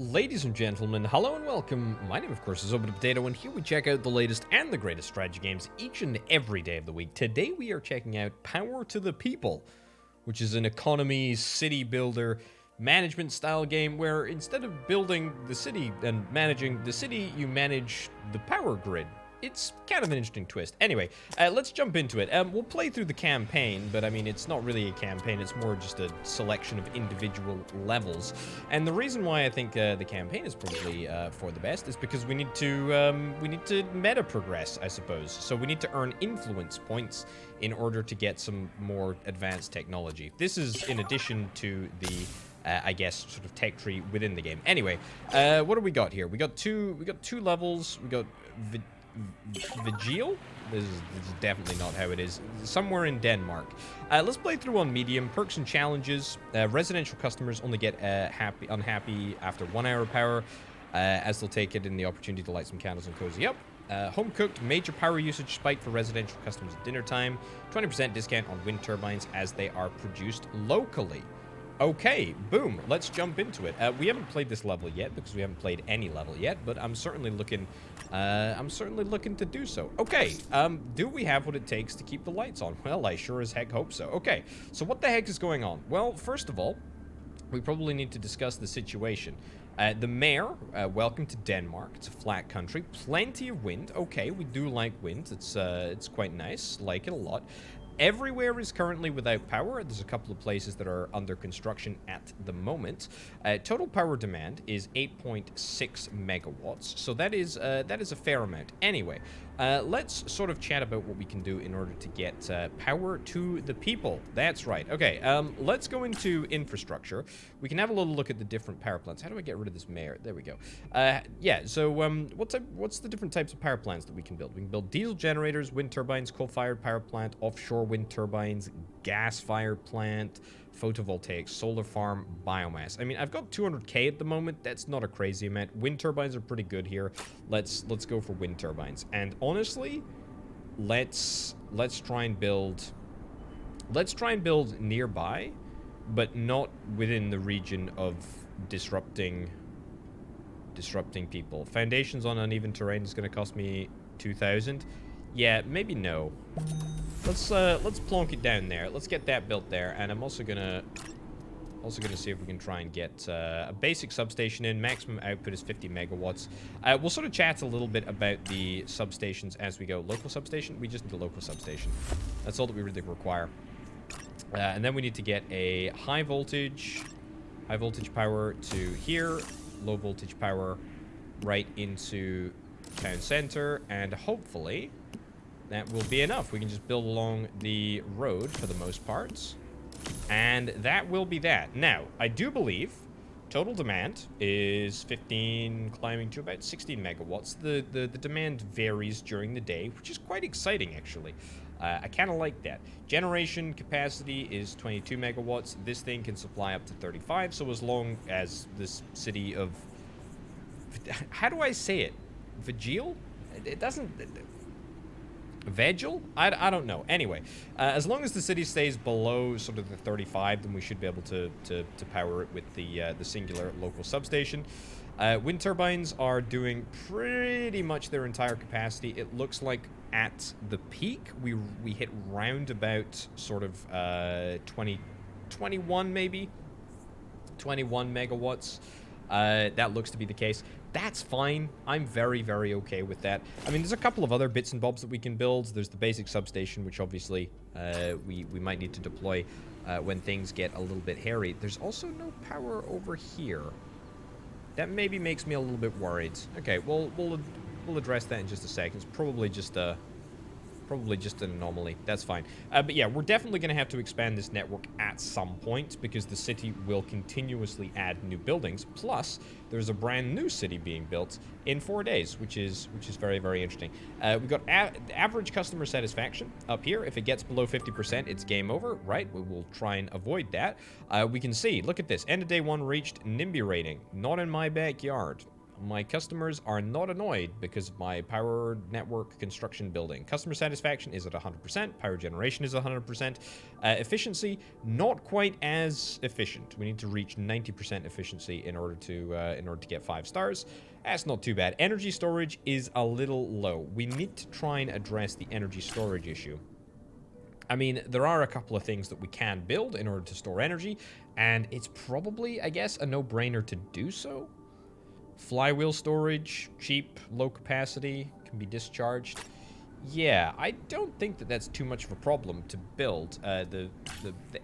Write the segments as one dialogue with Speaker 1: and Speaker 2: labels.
Speaker 1: Ladies and gentlemen, hello and welcome. My name, of course, is Open Potato, and here we check out the latest and the greatest strategy games each and every day of the week. Today we are checking out Power to the People, which is an economy city builder management style game where instead of building the city and managing the city, you manage the power grid. It's kind of an interesting twist. Anyway, let's jump into it. We'll play through the campaign, but I mean, it's not really a campaign. It's more just a selection of individual levels. And the reason why I think the campaign is probably for the best is because we need to meta progress, I suppose. So we need to earn influence points in order to get some more advanced technology. This is in addition to the I guess sort of tech tree within the game. Anyway, what do we got here? We got two levels. We got Vigil? This is definitely not how it is. Somewhere in Denmark. Let's play through on medium. Perks and challenges. Residential customers only get unhappy after 1 hour of power, as they'll take it in the opportunity to light some candles and cozy up. Home cooked, major power usage spike for residential customers at dinner time. 20% discount on wind turbines as they are produced locally. Okay, boom, let's jump into it. We haven't played this level yet because we haven't played any level yet, but I'm certainly looking to do so. Okay, do we have what it takes to keep the lights on? Well, I sure as heck hope so. Okay, so what the heck is going on? Well, first of all, we probably need to discuss the situation. The mayor, welcome to Denmark. It's a flat country, plenty of wind. Okay, we do like wind. It's quite nice, like it a lot. Everywhere is currently without power. There's a couple of places that are under construction at the moment. Total power demand is 8.6 megawatts, so that is a fair amount. Anyway, let's sort of chat about what we can do in order to get power to the people. That's right. Okay, let's go into infrastructure. We can have a little look at the different power plants. How do I get rid of this mayor? There we go. Yeah, so what's the different types of power plants that we can build? We can build diesel generators, wind turbines, coal-fired power plant, offshore wind turbines, gas-fired plant, photovoltaic, solar farm, biomass. I mean, I've got 200k at the moment. That's not a crazy amount. Wind turbines are pretty good here. Let's go for wind turbines. And honestly, let's try and build nearby, but not within the region of disrupting people. Foundations on uneven terrain is going to cost me 2,000. Yeah, maybe no. Let's plonk it down there. Let's get that built there, and I'm also gonna see if we can try and get a basic substation in. Maximum output is 50 megawatts. We'll sort of chat a little bit about the substations as we go. Local substation? We just need a local substation. That's all that we really require. And then we need to get a high voltage power to here, low voltage power right into town center, and hopefully that will be enough. We can just build along the road for the most part. And that will be that. Now, I do believe total demand is 15, climbing to about 16 megawatts. The demand varies during the day, which is quite exciting, actually. I kind of like that. Generation capacity is 22 megawatts. This thing can supply up to 35, so as long as this city of... How do I say it? Vigil? It doesn't... Vigil? I don't know. Anyway, as long as the city stays below sort of the 35, then we should be able to power it with the singular local substation. Wind turbines are doing pretty much their entire capacity. It looks like at the peak we hit round about sort of 21 maybe 21 megawatts. That looks to be the case. That's fine. I'm very, very okay with that. I mean, there's a couple of other bits and bobs that we can build. There's the basic substation, which obviously we might need to deploy when things get a little bit hairy. There's also no power over here. That maybe makes me a little bit worried. Okay, we'll address that in just a second. It's probably just an anomaly. That's fine. But yeah, we're definitely going to have to expand this network at some point because the city will continuously add new buildings. Plus, there's a brand new city being built in 4 days, which is very, very interesting. We've got average customer satisfaction up here. If it gets below 50%, it's game over, right? We will try and avoid that. We can see, look at this. End of day 1 reached NIMBY rating. Not in my backyard. My customers are not annoyed because of my power network construction building. Customer satisfaction is at 100%. Power generation is 100%. Efficiency, not quite as efficient. We need to reach 90% efficiency in order to get 5 stars. That's not too bad. Energy storage is a little low. We need to try and address the energy storage issue. I mean, there are a couple of things that we can build in order to store energy, and it's probably, I guess, a no-brainer to do so. Flywheel storage, cheap, low capacity, can be discharged. Yeah, I don't think that that's too much of a problem to build. The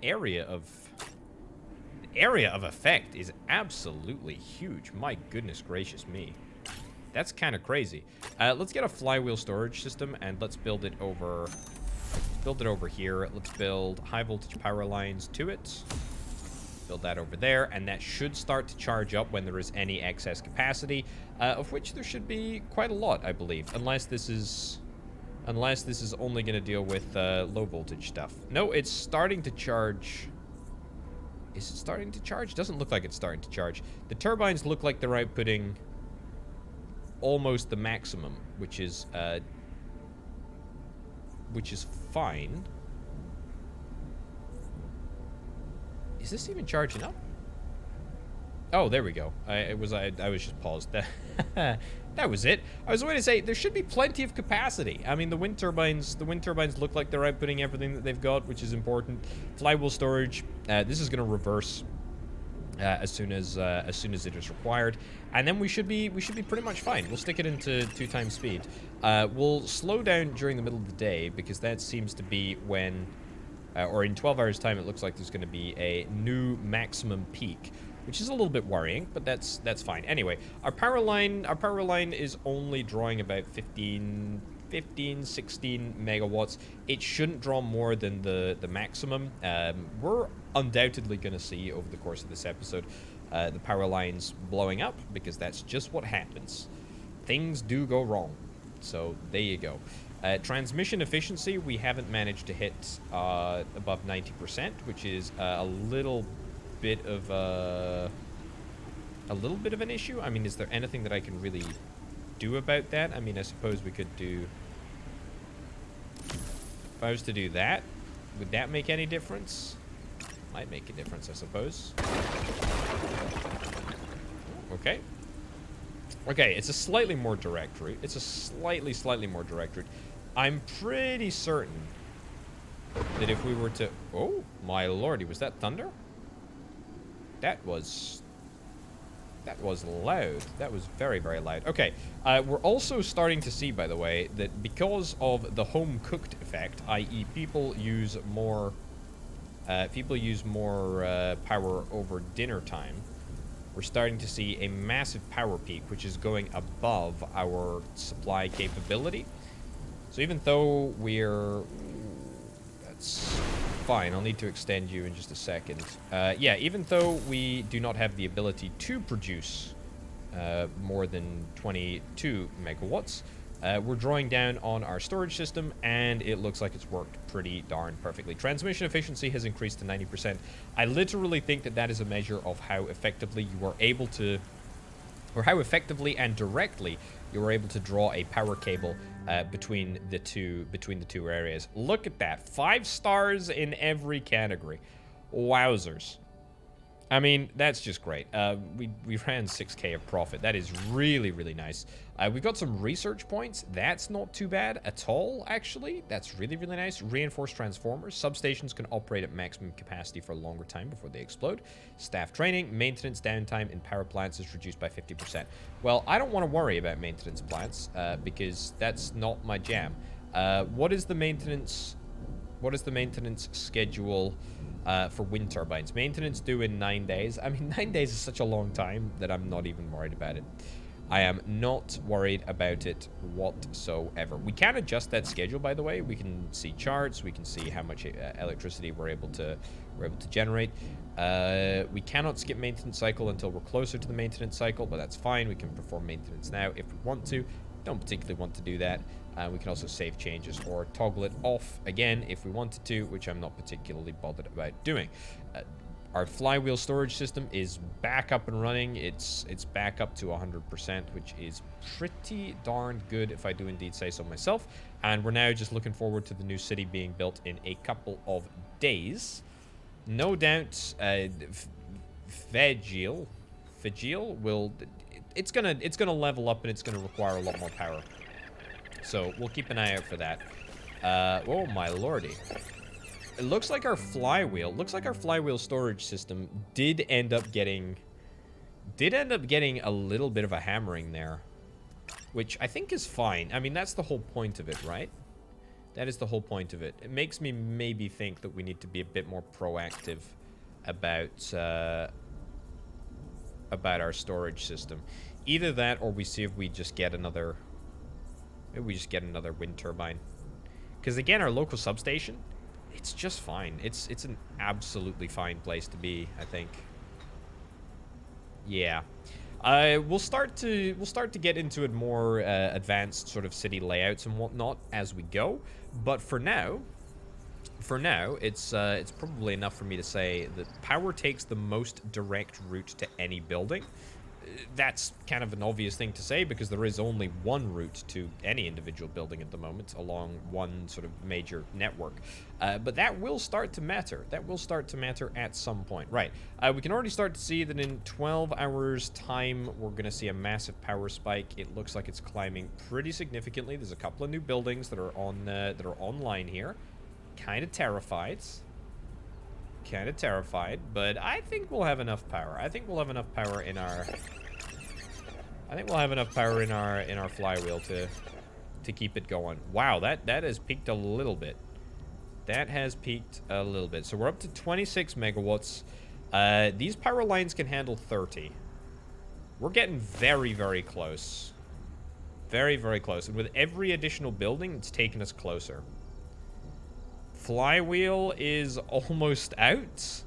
Speaker 1: area of effect is absolutely huge. My goodness gracious me. That's kind of crazy. Let's get a flywheel storage system and let's build it over here. Let's build high voltage power lines to it. Build that over there, and that should start to charge up when there is any excess capacity, of which there should be quite a lot, I believe, unless this is only going to deal with low voltage stuff. No, it's starting to charge. Is it starting to charge? Doesn't look like it's starting to charge. The turbines look like they're outputting almost the maximum, which is fine. Is this even charging up? Oh, there we go. I was just paused. That was it. I was going to say there should be plenty of capacity. I mean, the wind turbines look like they're outputting everything that they've got, which is important. Flywheel storage. This is going to reverse as soon as it is required, and then we should be pretty much fine. We'll stick it into 2 times speed. We'll slow down during the middle of the day because that seems to be when. Or in 12 hours time, it looks like there's going to be a new maximum peak, which is a little bit worrying, but that's fine. Anyway, our power line is only drawing about 16 megawatts. It shouldn't draw more than the maximum. We're undoubtedly going to see over the course of this episode the power lines blowing up because that's just what happens. Things do go wrong. So there you go. Transmission efficiency, we haven't managed to hit above 90%, which is a little bit of an issue. I mean, is there anything that I can really do about that? I mean, I suppose we could do. If I was to do that, would that make any difference? Might make a difference, I suppose. Okay. Okay, it's a slightly more direct route. It's a slightly more direct route. I'm pretty certain that if we were to... Oh, my lordy, was that thunder? That was loud. That was very, very loud. Okay, we're also starting to see, by the way, that because of the home-cooked effect, i.e. people use more power over dinner time, we're starting to see a massive power peak, which is going above our supply capability. So even though that's fine, I'll need to extend you in just a second. Yeah, even though we do not have the ability to produce more than 22 megawatts, we're drawing down on our storage system, and it looks like it's worked pretty darn perfectly. Transmission efficiency has increased to 90%. I literally think that that is a measure of how effectively you are able to, or how effectively and directly you are able to draw a power cable between the two areas. Look at that, 5 stars in every category. Wowzers. I mean, that's just great. We ran 6K of profit. That is really, really nice. We've got some research points. That's not too bad at all, actually. That's really, really nice. Reinforced transformers. Substations can operate at maximum capacity for a longer time before they explode. Staff training. Maintenance downtime in power plants is reduced by 50%. Well, I don't want to worry about maintenance plants because that's not my jam. What is the maintenance schedule for wind turbines? Maintenance due in 9 days. I mean, 9 days is such a long time that I'm not even worried about it. I am not worried about it whatsoever. We can adjust that schedule, by the way. We can see charts. We can see how much electricity we're able to generate. We cannot skip maintenance cycle until we're closer to the maintenance cycle, but that's fine. We can perform maintenance now if we want to. Don't particularly want to do that. We can also save changes or toggle it off again if we wanted to, which I'm not particularly bothered about doing. Our flywheel storage system is back up and running. It's back up to 100%, which is pretty darn good, if I do indeed say so myself. And we're now just looking forward to the new city being built in a couple of days. No doubt, Vegil will... It's gonna level up, and it's gonna require a lot more power. So we'll keep an eye out for that. Oh my lordy. It looks like our flywheel storage system did end up getting a little bit of a hammering there, which I think is fine. I mean, that's the whole point of it, right? That is the whole point of it. It makes me maybe think that we need to be a bit more proactive about our storage system. Either that, or we see if we just get another... Maybe we just get another wind turbine. Because again, our local substation, it's just fine. It's an absolutely fine place to be, I think. Yeah. We'll start to get into a more advanced sort of city layouts and whatnot as we go. But for now, it's probably enough for me to say that power takes the most direct route to any building. That's kind of an obvious thing to say because there is only one route to any individual building at the moment along one sort of major network. But that will start to matter. That will start to matter at some point. Right. We can already start to see that in 12 hours time, we're going to see a massive power spike. It looks like it's climbing pretty significantly. There's a couple of new buildings that are online here. Kind of terrified, but I think we'll have enough power. I think we'll have enough power in our flywheel to keep it going. Wow, that has peaked a little bit. That has peaked a little bit. So we're up to 26 megawatts. These power lines can handle 30. We're getting very, very close. Very, very close. And with every additional building, it's taking us closer. Flywheel is almost out,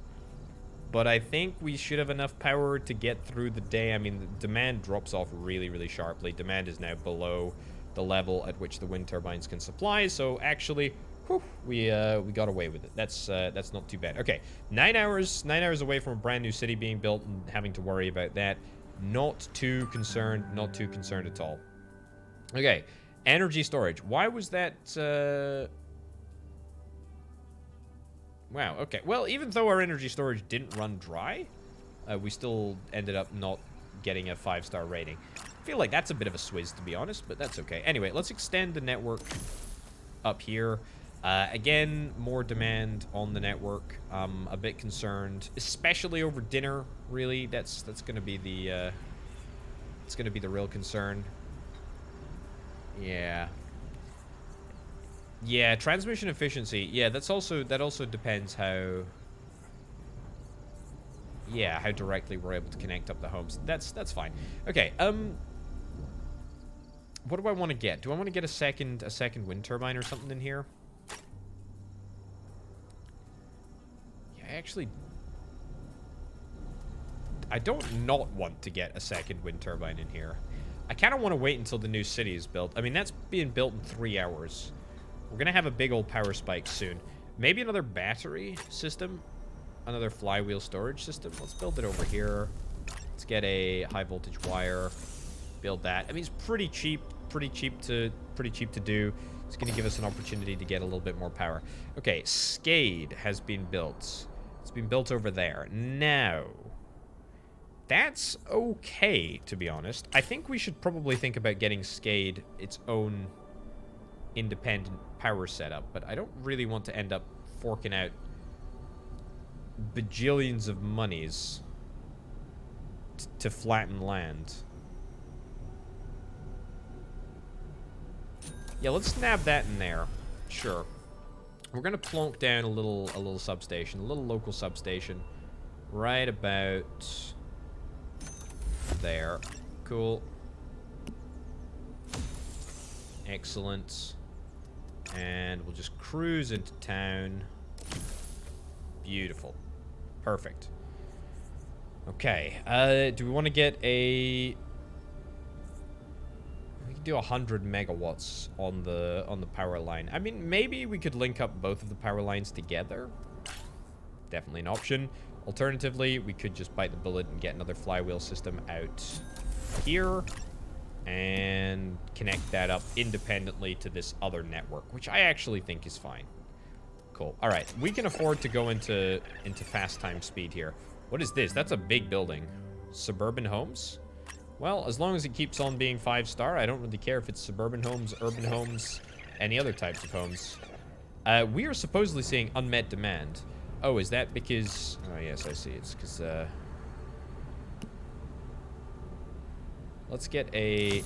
Speaker 1: but I think we should have enough power to get through the day. I mean, the demand drops off really, really sharply. Demand is now below the level at which the wind turbines can supply, so actually, whew, we got away with it. That's not too bad. Okay, 9 hours away from a brand new city being built and having to worry about that. Not too concerned at all. Okay, energy storage. Why was that? Wow, okay. Well, even though our energy storage didn't run dry, we still ended up not getting a 5-star rating. I feel like that's a bit of a swizz, to be honest, but that's okay. Anyway, let's extend the network up here. Again, more demand on the network. A bit concerned, especially over dinner, really. That's going to be the it's going to be the real concern. Yeah. Yeah, transmission efficiency. Yeah, that also depends how directly we're able to connect up the homes. That's fine. Okay, what do I want to get? Do I want to get a second wind turbine or something in here? Yeah, actually I don't not want to get a second wind turbine in here. I kind of want to wait until the new city is built. I mean, that's being built in 3 hours. We're going to have a big old power spike soon. Maybe another battery system. Another flywheel storage system. Let's build it over here. Let's get a high voltage wire. Build that. I mean, it's pretty cheap. Pretty cheap to do. It's going to give us an opportunity to get a little bit more power. Okay, Scade has been built. It's been built over there. Now, that's okay, to be honest. I think we should probably think about getting Scade its own independent power setup, but I don't really want to end up forking out bajillions of monies to flatten land. Yeah, let's nab that in there. Sure. We're gonna plonk down a little substation, a little local substation, right about there. Cool. Excellent. And we'll just cruise into town. Beautiful. Perfect. Okay. Do we want to get a... We can do 100 megawatts on the power line. I mean, maybe we could link up both of the power lines together. Definitely an option. Alternatively, we could just bite the bullet and get another flywheel system out here and connect that up independently to this other network, which I actually think is fine. Cool. All right, we can afford to go into fast time speed here. What is this? That's a big building. Suburban homes? Well, as long as it keeps on being 5-star, I don't really care if it's suburban homes, urban homes, any other types of homes. We are supposedly seeing unmet demand. Oh, is that because... Oh, yes, I see. It's because, let's get a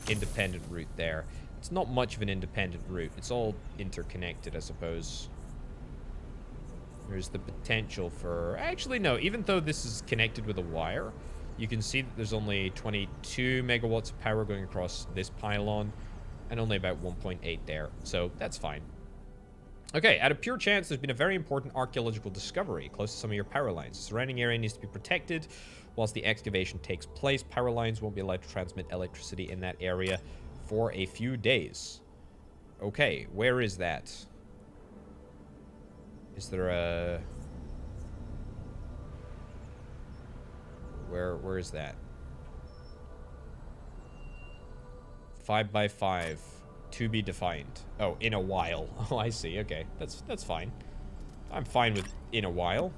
Speaker 1: independent route there. It's not much of an independent route. It's all interconnected, I suppose. There's the potential for... Actually, no. Even though this is connected with a wire, you can see that there's only 22 megawatts of power going across this pylon and only about 1.8 there. So that's fine. Okay, out of pure chance, there's been a very important archaeological discovery close to some of your power lines. The surrounding area needs to be protected whilst the excavation takes place. Power lines won't be allowed to transmit electricity in that area for a few days. Okay, where is that? Is there a... Where is that? 5x5. To be defined. Oh, in a while. Oh, I see. Okay, that's fine. I'm fine with in a while.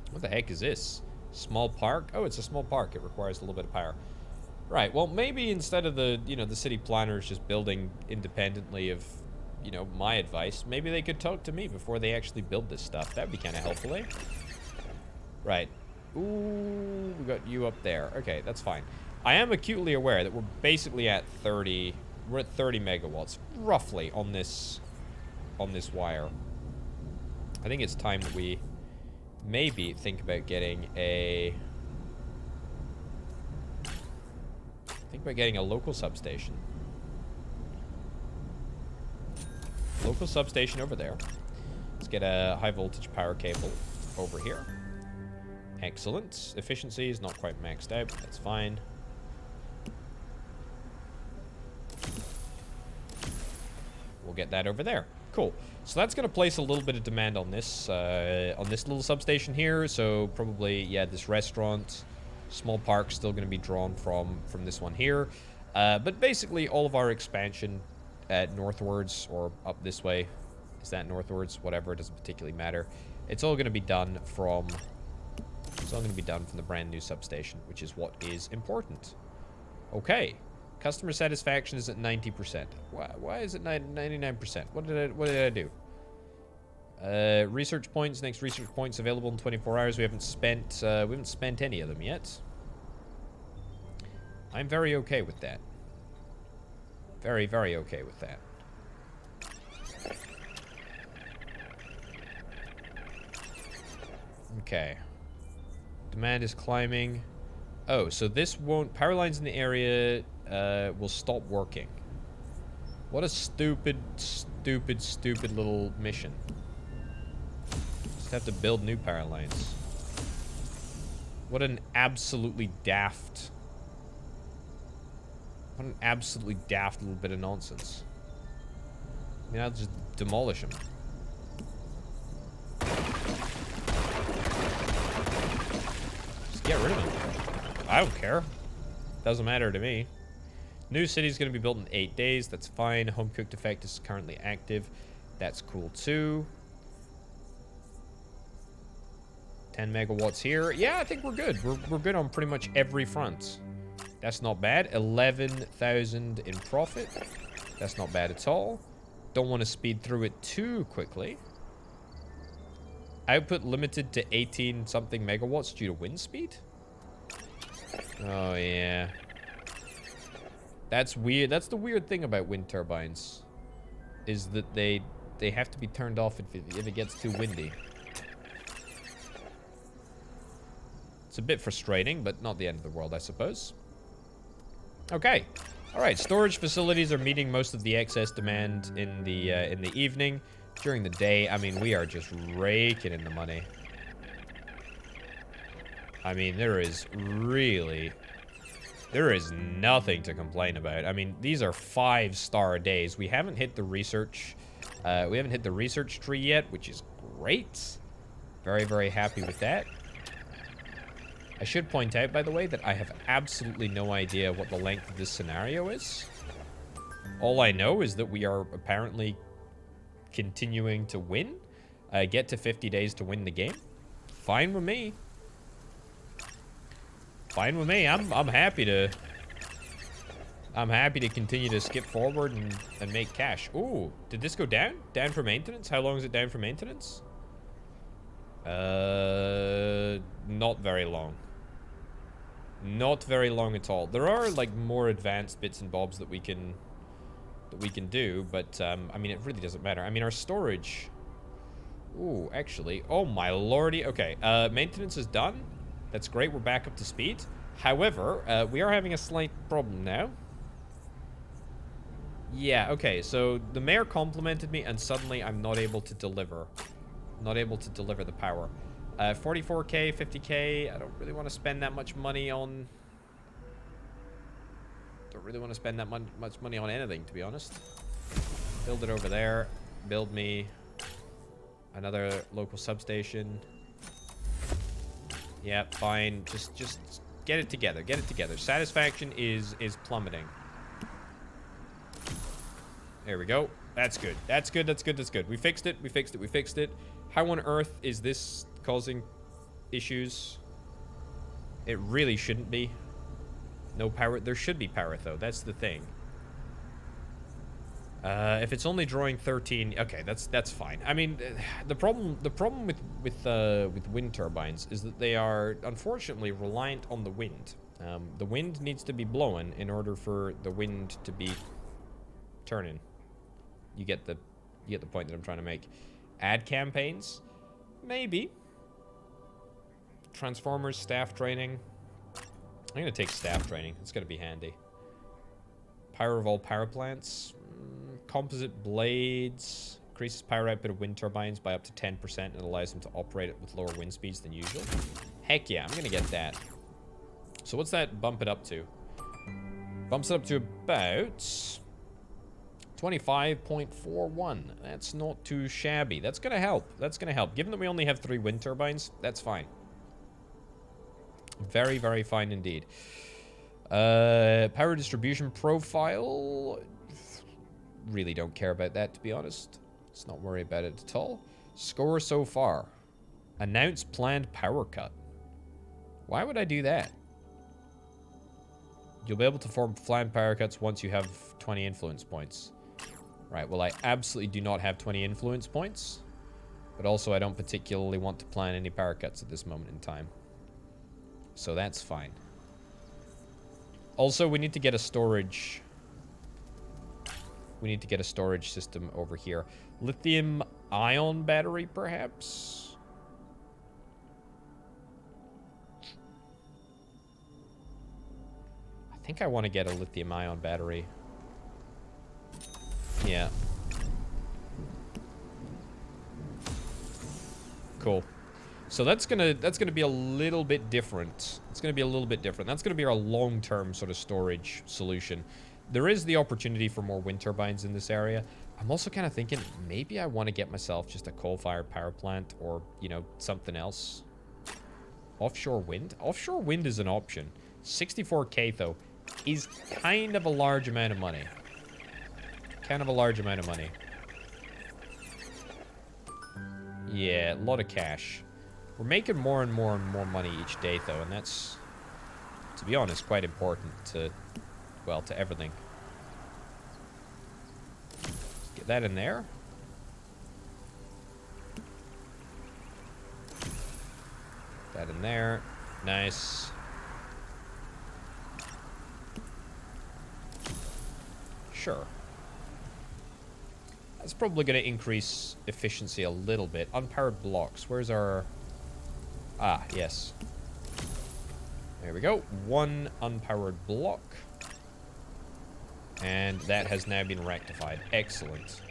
Speaker 1: What the heck is this? Small park? Oh, it's a small park. It requires a little bit of power. Right. Well, maybe instead of the, the city planners just building independently of, my advice, maybe they could talk to me before they actually build this stuff. That'd be kind of helpful, eh? Right. Ooh, we got you up there. Okay, that's fine. I am acutely aware that we're basically at 30... We're at 30 megawatts, roughly, on this wire. I think it's time that we maybe think about getting a... Think about getting a local substation. Local substation over there. Let's get a high voltage power cable over here. Excellent. Efficiency is not quite maxed out, but that's fine. We'll get that over there. Cool. So that's going to place a little bit of demand on this little substation here. So probably, yeah, this restaurant, small park, still going to be drawn from this one here. But basically, all of our expansion northwards or up this way, is that northwards? Whatever, it doesn't particularly matter. It's all going to be done from. It's all going to be done from the brand new substation, which is what is important. Okay. Customer satisfaction is at 90%. Why is it 99%? What did I do? Research points. Next research points available in 24 hours. We haven't spent any of them yet. I'm very okay with that. Very, very okay with that. Okay. Demand is climbing. Oh, so this won't... Power lines in the area will stop working. What a stupid, stupid, stupid little mission. Just have to build new power lines. What an absolutely daft... What an absolutely daft little bit of nonsense. I mean, I'll just demolish them. Just get rid of them. I don't care. Doesn't matter to me. New city is going to be built in 8 days. That's fine. Home cooked effect is currently active. That's cool too. 10 megawatts here. Yeah, I think we're good. We're good on pretty much every front. That's not bad. 11,000 in profit. That's not bad at all. Don't want to speed through it too quickly. Output limited to 18 something megawatts due to wind speed. Oh, yeah. That's weird. That's the weird thing about wind turbines. Is that they have to be turned off if it gets too windy. It's a bit frustrating, but not the end of the world, I suppose. Okay. All right. Storage facilities are meeting most of the excess demand in the evening. During the day, I mean, we are just raking in the money. I mean, there is nothing to complain about. I mean, these are 5-star days. We haven't hit the research We haven't hit the research tree yet, which is great. Very, very happy with that. I should point out, by the way, that I have absolutely no idea what the length of this scenario is. All I know is that we are apparently continuing to win. Get to 50 days to win the game. Fine with me. Fine with me. I'm happy to... I'm happy to continue to skip forward and make cash. Ooh, did this go down? Down for maintenance? How long is it down for maintenance? Not very long. Not very long at all. There are like more advanced bits and bobs that we can do, but I mean, it really doesn't matter. I mean, our storage. Ooh, actually, oh my lordy. Okay, maintenance is done. That's great. We're back up to speed. However, we are having a slight problem now. Yeah, okay, so the mayor complimented me, and suddenly I'm not able to deliver. Not able to deliver the power. 44k, 50k, I don't really want to spend that much money on... Don't really want to spend that much money on anything, to be honest. Build it over there. Build me another local substation. Yeah, fine. Just get it together. Get it together. Satisfaction is plummeting. There we go. That's good. That's good. That's good. That's good. We fixed it. We fixed it. We fixed it. How on earth is this causing issues? It really shouldn't be. No power. There should be power, though. That's the thing. If it's only drawing 13, okay, that's fine. I mean, the problem with wind turbines is that they are unfortunately reliant on the wind. The wind needs to be blowing in order for the wind to be turning. You get the point that I'm trying to make. Ad campaigns, maybe. Transformers, staff training. I'm gonna take staff training. It's gonna be handy. Power of all power plants. Composite blades. Increases power output of wind turbines by up to 10% and allows them to operate it with lower wind speeds than usual. Heck yeah, I'm gonna get that. So what's that bump it up to? Bumps it up to about 25.41. That's not too shabby. That's gonna help. That's gonna help. Given that we only have 3 wind turbines, that's fine. Very, very fine indeed. Power distribution profile. Really don't care about that, to be honest. Let's not worry about it at all. Score so far. Announce planned power cut. Why would I do that? You'll be able to form planned power cuts once you have 20 influence points. Right, well, I absolutely do not have 20 influence points. But also, I don't particularly want to plan any power cuts at this moment in time. So that's fine. Also, we need to get a storage... We need to get a storage system over here. Lithium-ion battery, perhaps? I think I want to get a lithium-ion battery. Yeah. Cool. So that's gonna be a little bit different. It's gonna be a little bit different. That's gonna be our long-term sort of storage solution. There is the opportunity for more wind turbines in this area. I'm also kind of thinking maybe I want to get myself just a coal-fired power plant or, you know, something else. Offshore wind? Offshore wind is an option. 64k, though, is kind of a large amount of money. Kind of a large amount of money. Yeah, a lot of cash. We're making more and more and more money each day, though, and that's, to be honest, quite important to, well, to everything. Get that in there. That in there. Nice. Sure. That's probably going to increase efficiency a little bit. Unpowered blocks. Where's our... Ah, yes. There we go. 1 unpowered block. And that has now been rectified. Excellent.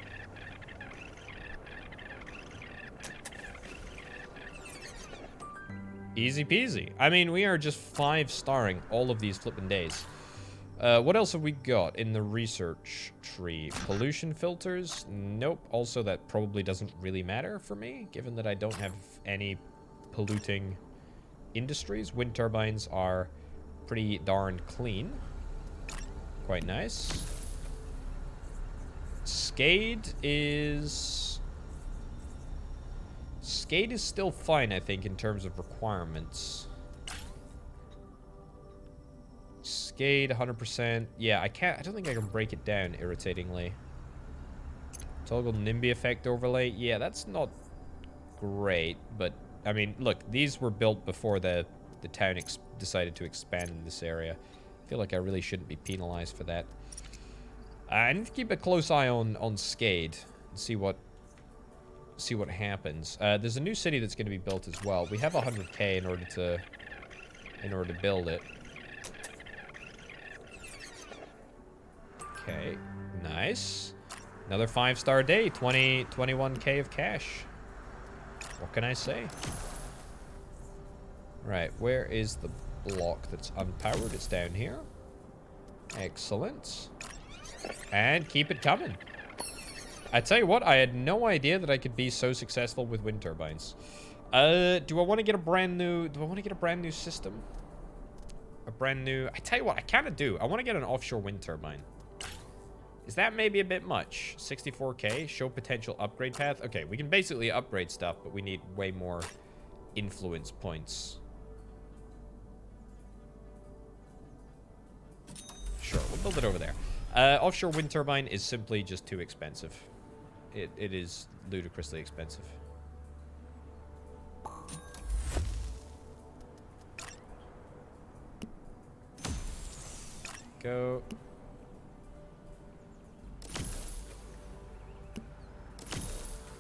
Speaker 1: Easy peasy. I mean, we are just 5-starring all of these flippin' days. What else have we got in the research tree? Pollution filters? Nope. Also, that probably doesn't really matter for me, given that I don't have any polluting industries. Wind turbines are pretty darn clean. Quite nice. Scade is still fine, I think, in terms of requirements. Scade 100%. Yeah, I don't think I can break it down, irritatingly. Toggle NIMBY effect overlay. Yeah, that's not great, but I mean, look, these were built before the town decided to expand in this area. I feel like I really shouldn't be penalized for that. I need to keep a close eye on Scade and see what happens. There's a new city that's going to be built as well. We have 100k in order to build it. Okay, nice. Another 5-star day, 21k of cash. What can I say? Right, where is the block that's unpowered? It's down here. Excellent. And keep it coming. I tell you what, I had no idea that I could be so successful with wind turbines. Do I want to get a brand new system? I tell you what, I kind of do. I want to get an offshore wind turbine. Is that maybe a bit much? 64k, show potential upgrade path. Okay, we can basically upgrade stuff, but we need way more influence points. Sure, we'll build it over there. Offshore wind turbine is simply just too expensive. It is ludicrously expensive. Go.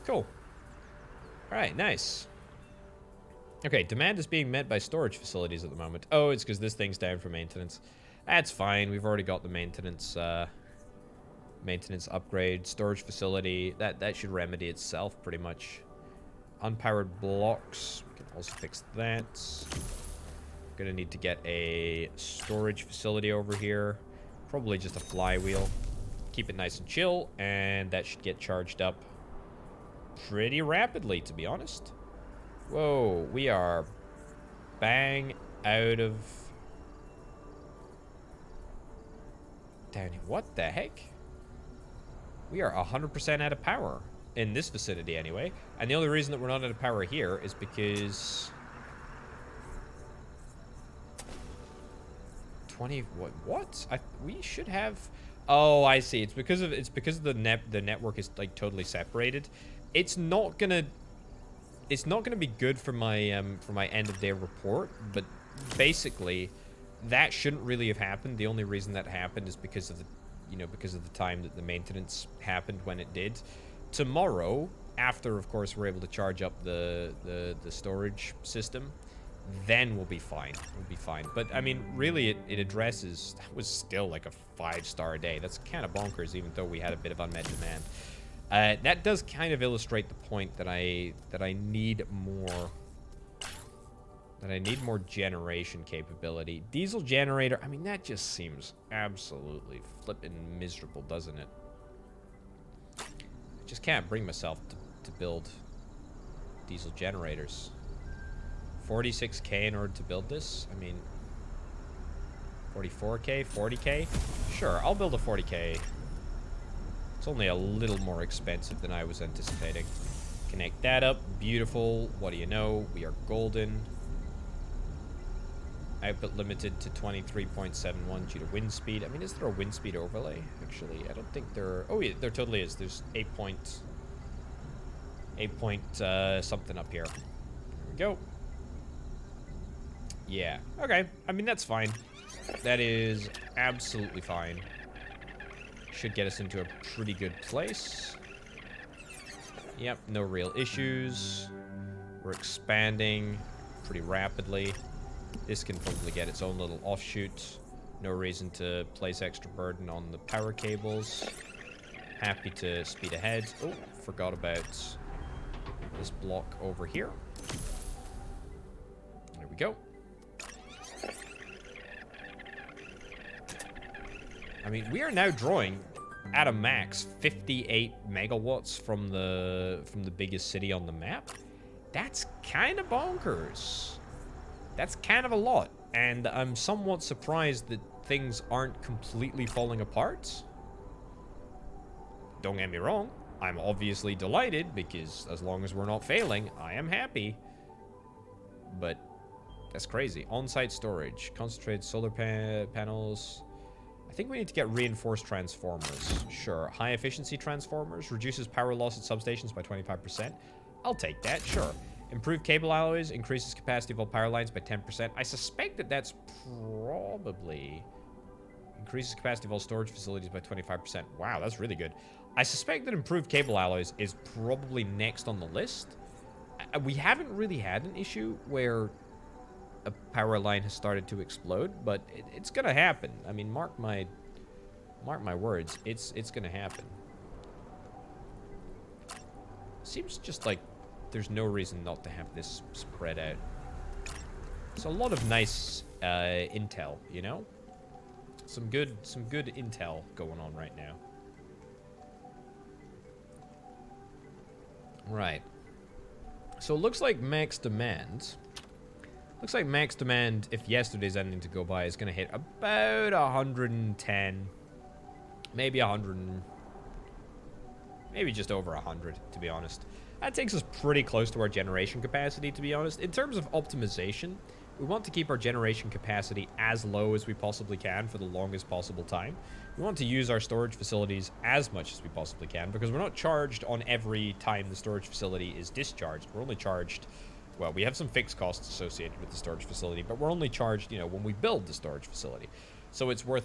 Speaker 1: Cool. Alright, nice. Okay, demand is being met by storage facilities at the moment. Oh, it's because this thing's down for maintenance. That's fine. We've already got the maintenance upgrade. Storage facility. That should remedy itself pretty much. Unpowered blocks. We can also fix that. Gonna need to get a storage facility over here. Probably just a flywheel. Keep it nice and chill, and that should get charged up pretty rapidly, to be honest. Whoa, we are bang out of... Down here. What the heck? We are 100% out of power. In this vicinity, anyway. And the only reason that we're not out of power here is because... 20... What? We should have... Oh, I see. It's because of the network is, like, totally separated. It's not gonna be good for my end of day report, but basically that shouldn't really have happened. The only reason that happened is because of the time that the maintenance happened when it did. Tomorrow, after of course we're able to charge up the storage system, then we'll be fine. We'll be fine. But I mean, really, it addresses. That was still like a 5-star day. That's kind of bonkers, even though we had a bit of unmet demand. That does kind of illustrate the point that I need more. That I need more generation capability. Diesel generator. I mean, that just seems absolutely flippin' miserable, doesn't it? I just can't bring myself to build diesel generators. 46k in order to build this. I mean, 44k, 40k. Sure, I'll build a 40k. It's only a little more expensive than I was anticipating. Connect that up. Beautiful. What do you know? We are golden. Output limited to 23.71 due to wind speed. I mean, is there a wind speed overlay? Actually, I don't think there... Oh, yeah, there totally is. There's 8 point something up here. There we go. Yeah. Okay. I mean, that's fine. That is absolutely fine. Should get us into a pretty good place. Yep, no real issues. We're expanding pretty rapidly. This can probably get its own little offshoot. No reason to place extra burden on the power cables. Happy to speed ahead. Oh, forgot about this block over here. There we go. I mean, we are now drawing at a max 58 megawatts from the biggest city on the map. That's kind of bonkers. That's kind of a lot, and I'm somewhat surprised that things aren't completely falling apart. Don't get me wrong, I'm obviously delighted, because as long as we're not failing, I am happy. But that's crazy. On-site storage, concentrated solar panels. I think we need to get reinforced transformers. Sure. High efficiency transformers, reduces power loss at substations by 25%. I'll take that, sure. Improved cable alloys, increases capacity of all power lines by 10%. I suspect that that's probably... Increases capacity of all storage facilities by 25%. Wow, that's really good. I suspect that improved cable alloys is probably next on the list. We haven't really had an issue where a power line has started to explode, but it's gonna happen. I mean, mark my words. It's gonna happen. Seems just like there's no reason not to have this spread out. It's a lot of nice intel, you know? Some good intel going on right now. Right. So it looks like max demand. Looks like max demand, if yesterday's ending to go by, is going to hit about 110. Maybe 100. Maybe just over 100, to be honest. That takes us pretty close to our generation capacity, to be honest. In terms of optimization, we want to keep our generation capacity as low as we possibly can for the longest possible time. We want to use our storage facilities as much as we possibly can, because we're not charged on every time the storage facility is discharged. We're only charged, well, we have some fixed costs associated with the storage facility, but we're only charged, you know, when we build the storage facility. So it's worth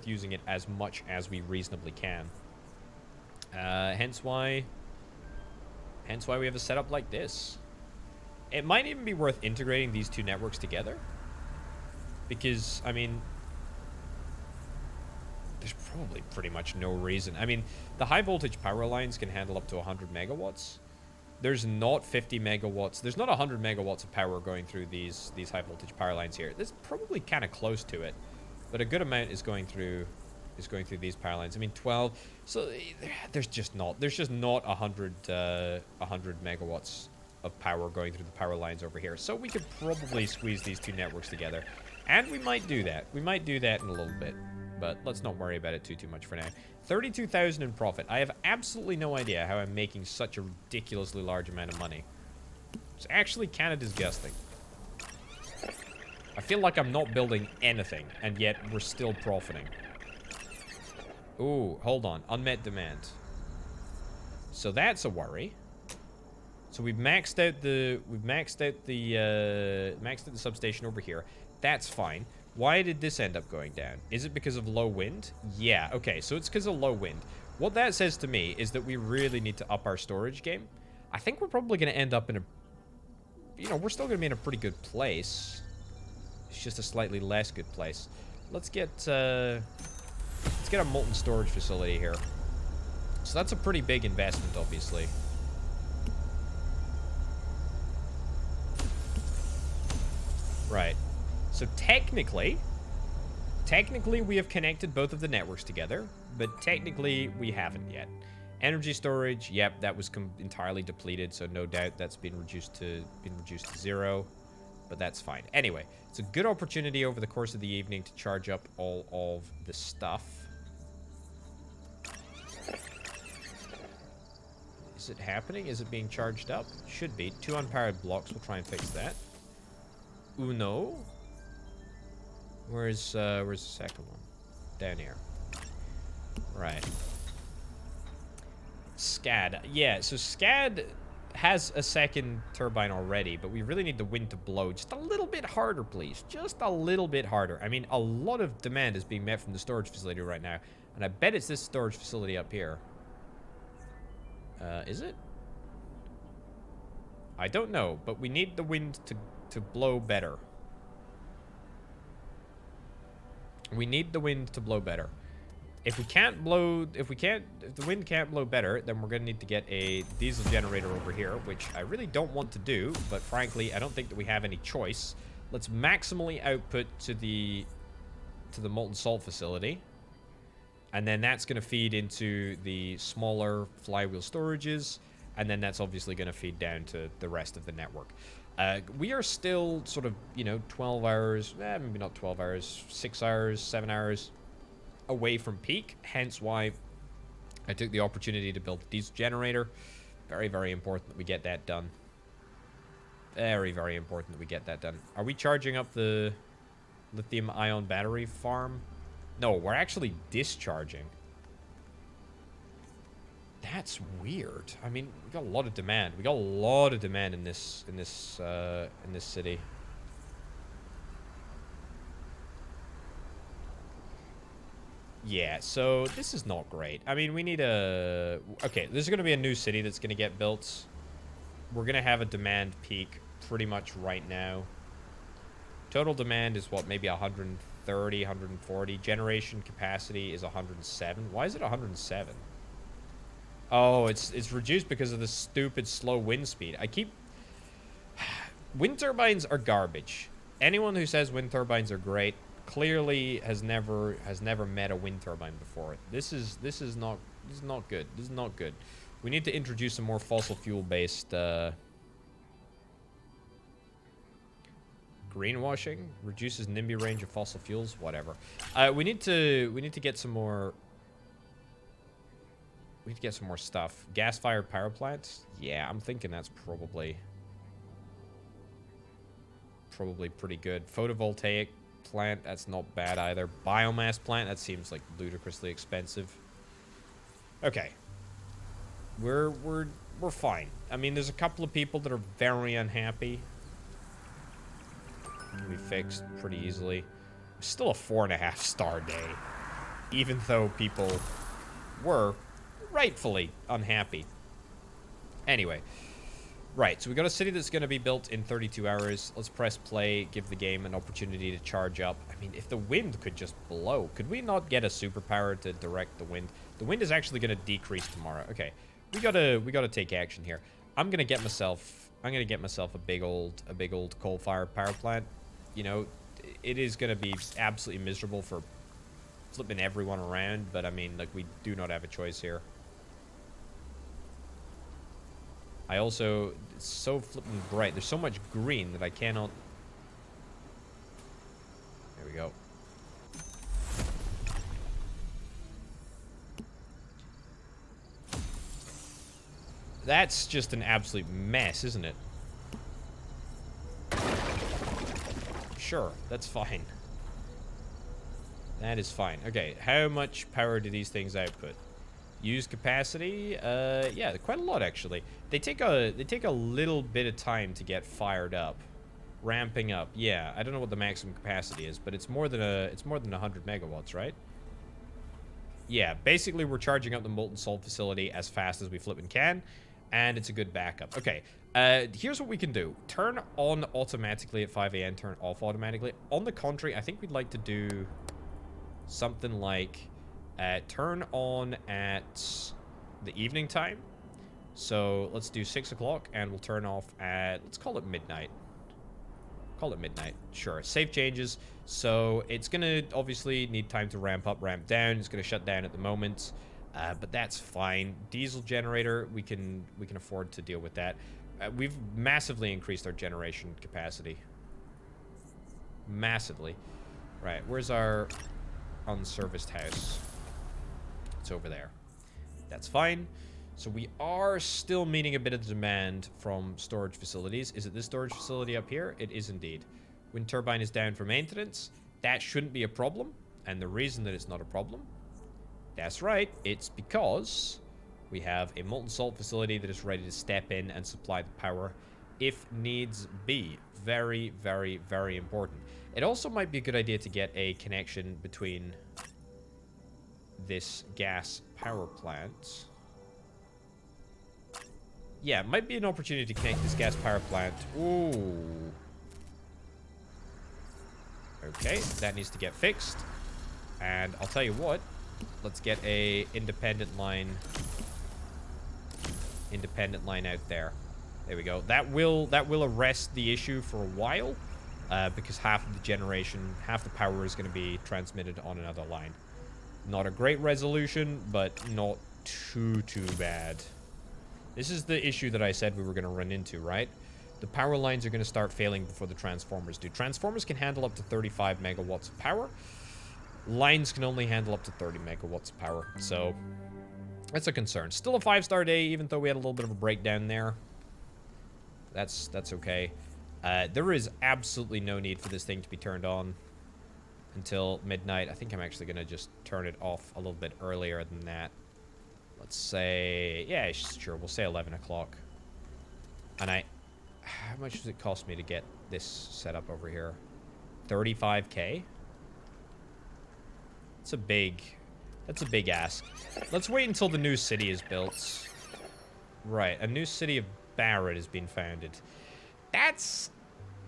Speaker 1: using it as much as we reasonably can. Hence why we have a setup like this. It might even be worth integrating these two networks together, because, I mean, there's probably pretty much no reason. I mean, the high voltage power lines can handle up to 100 megawatts. There's not 50 megawatts. There's not 100 megawatts of power going through these high voltage power lines here. There's probably kind of close to it, but a good amount is going through these power lines. I mean, 12. So there's just not 100 megawatts of power going through the power lines over here. So we could probably squeeze these two networks together, and we might do that. We might do that in a little bit, but let's not worry about it too much for now. 32,000 in profit. I have absolutely no idea how I'm making such a ridiculously large amount of money. It's actually kind of disgusting. I feel like I'm not building anything, and yet we're still profiting. Ooh, hold on. Unmet demand. So that's a worry. So we've maxed out the substation over here. That's fine. Why did this end up going down? Is it because of low wind? Yeah, okay, so it's because of low wind. What that says to me is that we really need to up our storage game. I think we're probably going to end up in a... You know, we're still going to be in a pretty good place. It's just a slightly less good place. Let's get a molten storage facility here. So that's a pretty big investment, obviously. Right. So technically we have connected both of the networks together, but technically we haven't yet. Energy storage, yep, that was entirely depleted, so no doubt that's been reduced to 0, but that's fine. Anyway, it's a good opportunity over the course of the evening to charge up all of the stuff. Is it happening? Is it being charged up? Should be. 2 unpowered blocks. We'll try and fix that. Uno. Where's the second one? Down here. Right. SCAD. Yeah, so SCAD has a second turbine already, but we really need the wind to blow just a little bit harder, please. Just a little bit harder. I mean, a lot of demand is being met from the storage facility right now, and I bet it's this storage facility up here. Is it? I don't know, but we need the wind to blow better. We need the wind to blow better. If the wind can't blow better, then we're gonna need to get a diesel generator over here, which I really don't want to do, but frankly, I don't think that we have any choice. Let's maximally output to the molten salt facility. And then that's going to feed into the smaller flywheel storages. And then that's obviously going to feed down to the rest of the network. We are still sort of, 12 hours, maybe not 12 hours, 6 hours, 7 hours away from peak. Hence why I took the opportunity to build a diesel generator. Very, very important that we get that done. Very, very important that we get that done. Are we charging up the lithium-ion battery farm? No, we're actually discharging. That's weird. I mean, we got a lot of demand. We got a lot of demand in this city. Yeah, so this is not great. I mean, we need a... Okay, there's going to be a new city that's going to get built. We're going to have a demand peak pretty much right now. Total demand is what, maybe 130, 140. Generation capacity is 107. Why is it 107? Oh, it's reduced because of the stupid slow wind speed. I keep... Wind turbines are garbage. Anyone who says wind turbines are great clearly has never met a wind turbine before. This is not good. This is not good. We need to introduce some more fossil fuel based greenwashing. Reduces NIMBY range of fossil fuels. Whatever. We need to get some more. We need to get some more stuff. Gas-fired power plants. Yeah, I'm thinking that's probably pretty good. Photovoltaic plant. That's not bad either. Biomass plant. That seems like ludicrously expensive. Okay. We're fine. I mean, there's a couple of people that are very unhappy. Can be fixed pretty easily. Still a 4.5 star day, even though people were rightfully unhappy. Anyway, right. So we got a city that's going to be built in 32 hours. Let's press play. Give the game an opportunity to charge up. I mean, if the wind could just blow, could we not get a superpower to direct the wind? The wind is actually going to decrease tomorrow. Okay. We gotta take action here. I'm gonna get myself a big old coal-fired power plant. You know, it is gonna be absolutely miserable for flipping everyone around, but I mean, like, we do not have a choice here. I also, it's so flipping bright. There's so much green that I cannot. There we go. That's just an absolute mess, isn't it? Sure, that's fine. That is fine. Okay, how much power do these things output? Use capacity? Yeah, quite a lot actually. They take a little bit of time to get fired up. Ramping up. Yeah, I don't know what the maximum capacity is, but it's more than 100 megawatts, right? Yeah, basically we're charging up the molten salt facility as fast as we flipping can. And it's a good backup. Okay, here's what we can do. Turn on automatically at 5 a.m. Turn off automatically. On the contrary, I think we'd like to do something like turn on at the evening time. So let's do 6 o'clock and we'll turn off at, let's call it midnight. Call it midnight. Sure. Save changes. So it's going to obviously need time to ramp up, ramp down. It's going to shut down at the moment. But that's fine. Diesel generator, we can afford to deal with that. We've massively increased our generation capacity. Massively. Right, where's our unserviced house? It's over there. That's fine. So we are still meeting a bit of demand from storage facilities. Is it this storage facility up here? It is indeed. Wind turbine is down for maintenance. That shouldn't be a problem. And the reason that it's not a problem, that's right, it's because we have a molten salt facility that is ready to step in and supply the power if needs be. Very, very, very important. It also might be a good idea to get a connection between this gas power plant. Yeah, it might be an opportunity to connect this gas power plant. Ooh. Okay, that needs to get fixed. And I'll tell you what. Let's get a independent line out there. There we go. That will arrest the issue for a while, because half of the generation, half the power is going to be transmitted on another line. Not a great resolution, but not too bad. This is the issue that I said we were going to run into, right? The power lines are going to start failing before the transformers do. Transformers can handle up to 35 megawatts of power. Lines can only handle up to 30 megawatts of power. So, that's a concern. Still a 5-star day, even though we had a little bit of a breakdown there. That's okay. There is absolutely no need for this thing to be turned on until midnight. I think I'm actually going to just turn it off a little bit earlier than that. Let's say, yeah, sure, we'll say 11 o'clock. And how much does it cost me to get this set up over here? 35K? That's a big ask. Let's wait until the new city is built. Right, a new city of Barrett has been founded. That's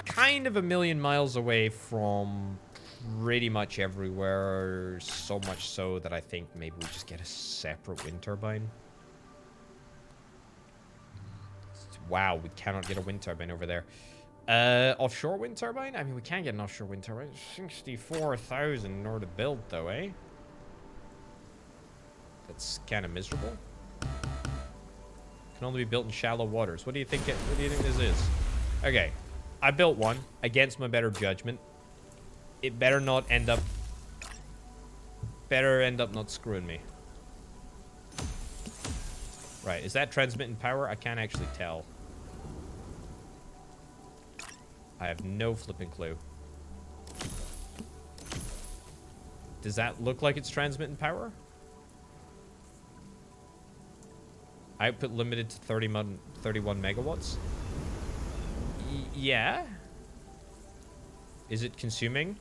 Speaker 1: kind of a million miles away from pretty much everywhere, so much so that I think maybe we just get a separate wind turbine. Wow, we cannot get a wind turbine over there. Offshore wind turbine? I mean, we can get an offshore wind turbine. 64,000 in order to build, though, eh? That's kind of miserable. Can only be built in shallow waters. What do you think this is? Okay, I built one against my better judgment. It better not end up not screwing me. Right, is that transmitting power? I can't actually tell. I have no flipping clue. Does that look like it's transmitting power? Output limited to 31 megawatts. Yeah. Is it consuming?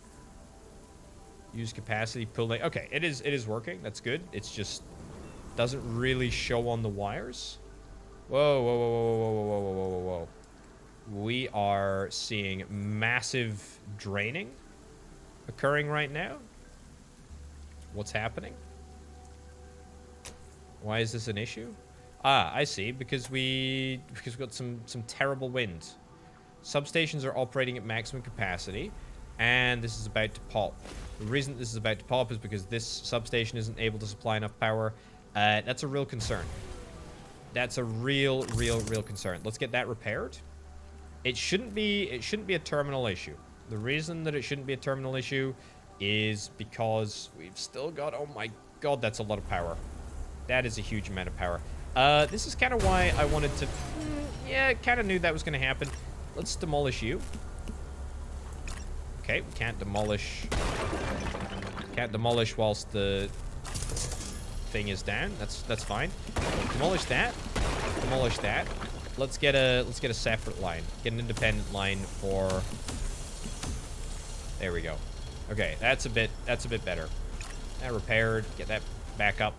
Speaker 1: Use capacity, pulling. Okay, it is working. That's good. It's just doesn't really show on the wires. Whoa, whoa, whoa, whoa, whoa, whoa, whoa, whoa, whoa, whoa. We are seeing massive draining occurring right now. What's happening? Why is this an issue? Ah, I see. Because we've got some terrible wind. Substations are operating at maximum capacity, and this is about to pop. The reason this is about to pop is because this substation isn't able to supply enough power. That's a real concern. That's a real concern. Let's get that repaired. It shouldn't be a terminal issue. The reason that it shouldn't be a terminal issue is because we've still got, oh my god, that's a lot of power. That is a huge amount of power. This is kind of why I wanted to, yeah, kind of knew that was going to happen. Let's demolish you. Okay, we can't demolish whilst the thing is down. That's fine. Demolish that. Demolish that. Let's get a separate line. Get an independent line for. There we go. Okay, that's a bit better. That repaired. Get that back up.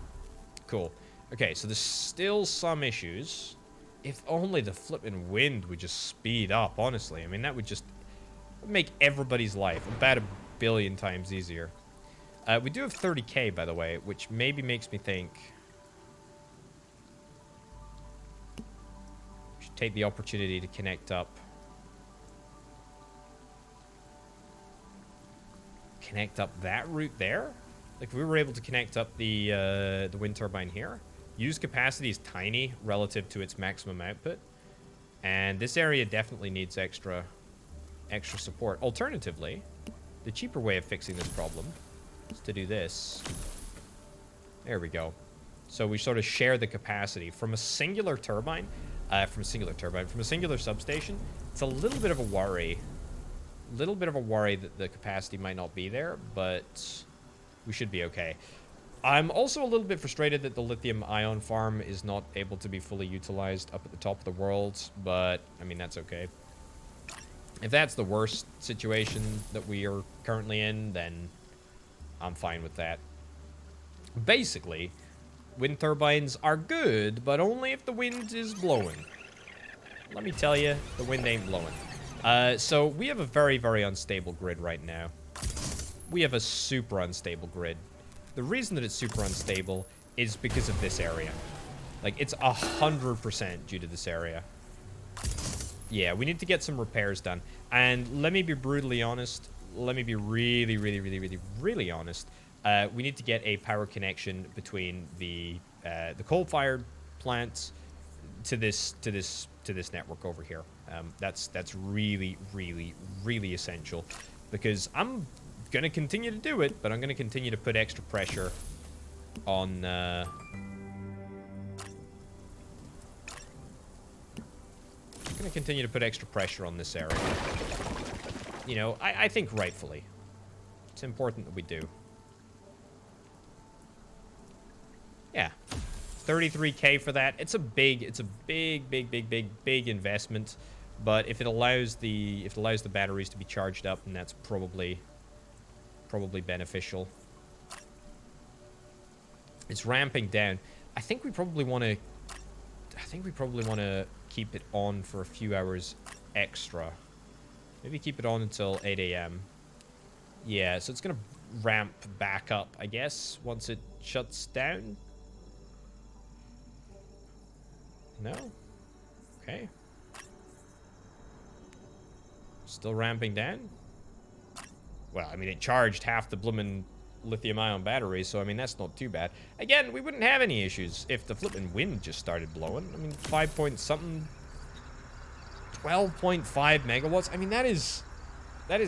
Speaker 1: Cool. Okay, so there's still some issues. If only the flipping wind would just speed up, honestly. I mean, that would just make everybody's life about 1 billion times easier. We do have 30K, by the way, which maybe makes me think we should take the opportunity to connect up. Connect up that route there? Like, if we were able to connect up the wind turbine here. Use capacity is tiny relative to its maximum output. And this area definitely needs extra support. Alternatively, the cheaper way of fixing this problem is to do this. There we go. So we sort of share the capacity from a singular turbine, from a singular substation. It's a little bit of a worry. That the capacity might not be there, but we should be okay. I'm also a little bit frustrated that the lithium ion farm is not able to be fully utilized up at the top of the world, but I mean, that's okay. If that's the worst situation that we are currently in, then I'm fine with that. Basically, wind turbines are good, but only if the wind is blowing. Let me tell you, the wind ain't blowing. So we have a very, very unstable grid right now. We have a super unstable grid. The reason that it's super unstable is because of this area. Like, it's 100% due to this area. Yeah, we need to get some repairs done. And let me be brutally honest. Let me be really honest. We need to get a power connection between the coal-fired plants to this network over here. That's really, really, really essential, because I'm gonna continue to do it, but I'm gonna continue to put extra pressure on. I'm gonna continue to put extra pressure on this area. You know, I think rightfully. It's important that we do. Yeah. 33K for that. It's a big investment. But if it allows the batteries to be charged up, then that's probably beneficial. It's ramping down. I think we probably want to keep it on for a few hours extra. Maybe keep it on until 8 a.m. Yeah, so it's going to ramp back up, I guess, once it shuts down. No? Okay. Still ramping down? Well, I mean, it charged half the bloomin' lithium-ion battery, so, I mean, that's not too bad. Again, we wouldn't have any issues if the flippin' wind just started blowing. I mean, 5-point-something... 12.5 megawatts? I mean, that is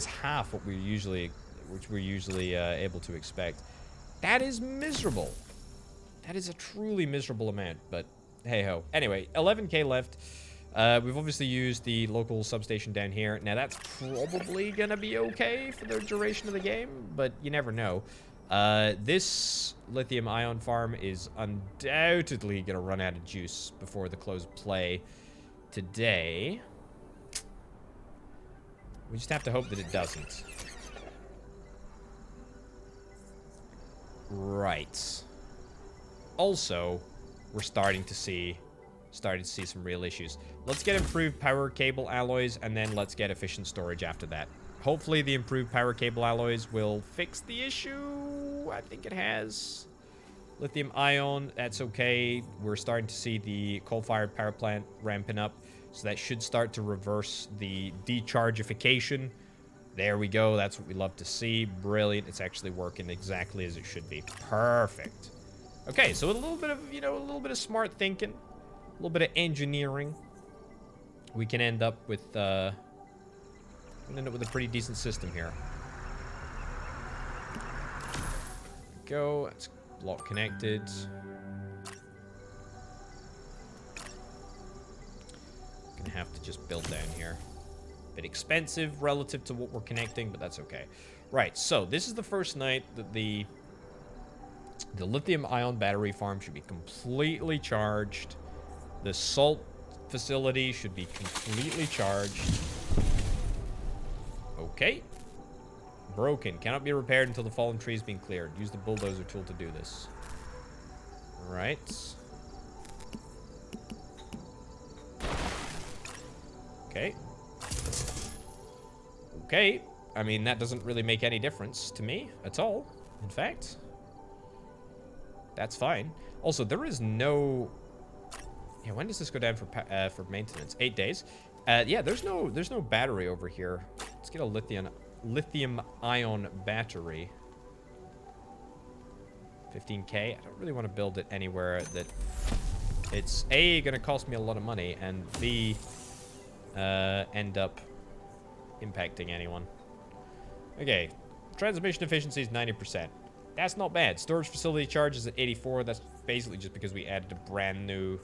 Speaker 1: half what we're usually able to expect. That is miserable. That is a truly miserable amount, but hey-ho. Anyway, 11K left. We've obviously used the local substation down here. Now, that's probably gonna be okay for the duration of the game, but you never know. This lithium-ion farm is undoubtedly gonna run out of juice before the close of play today. We just have to hope that it doesn't. Right. Also, we're starting to see some real issues. Let's get improved power cable alloys, and then let's get efficient storage after that. Hopefully the improved power cable alloys will fix the issue. I think it has. Lithium ion, that's okay. We're starting to see the coal-fired power plant ramping up, so that should start to reverse the dechargification. There we go. That's what we love to see. Brilliant. It's actually working exactly as it should be. Perfect. Okay, so with a little bit of, you know, a little bit of smart thinking, a little bit of engineering, we can end up with a pretty decent system here. There we go. That's block connected. Gonna have to just build down here. Bit expensive relative to what we're connecting, but that's okay. Right, so this is the first night that the lithium-ion battery farm should be completely charged. The salt facility should be completely charged. Okay. Broken. Cannot be repaired until the fallen tree has been cleared. Use the bulldozer tool to do this. Right. Okay. Okay. I mean, that doesn't really make any difference to me at all, in fact. That's fine. Also, there is no... Yeah, when does this go down for maintenance? 8 days. Yeah, there's no battery over here. Let's get a lithium-ion battery. 15K. I don't really want to build it anywhere that it's A, going to cost me a lot of money, and B, end up impacting anyone. Okay, transmission efficiency is 90%. That's not bad. Storage facility charge is at 84. That's basically just because we added a brand new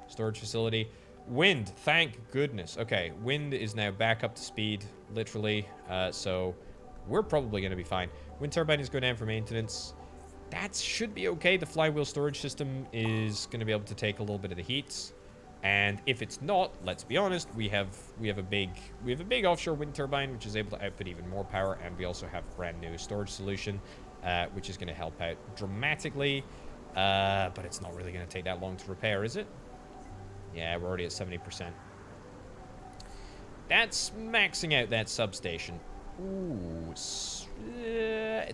Speaker 1: storage facility. Wind, thank goodness. Okay, wind is now back up to speed, literally. So we're probably going to be fine. Wind turbine is going down for maintenance. That should be okay. The flywheel storage system is going to be able to take a little bit of the heat. And if it's not, let's be honest, we have a big offshore wind turbine which is able to output even more power, and we also have a brand new storage solution which is going to help out dramatically. But it's not really going to take that long to repair, is it? Yeah, we're already at 70%. That's maxing out that substation. Ooh, it's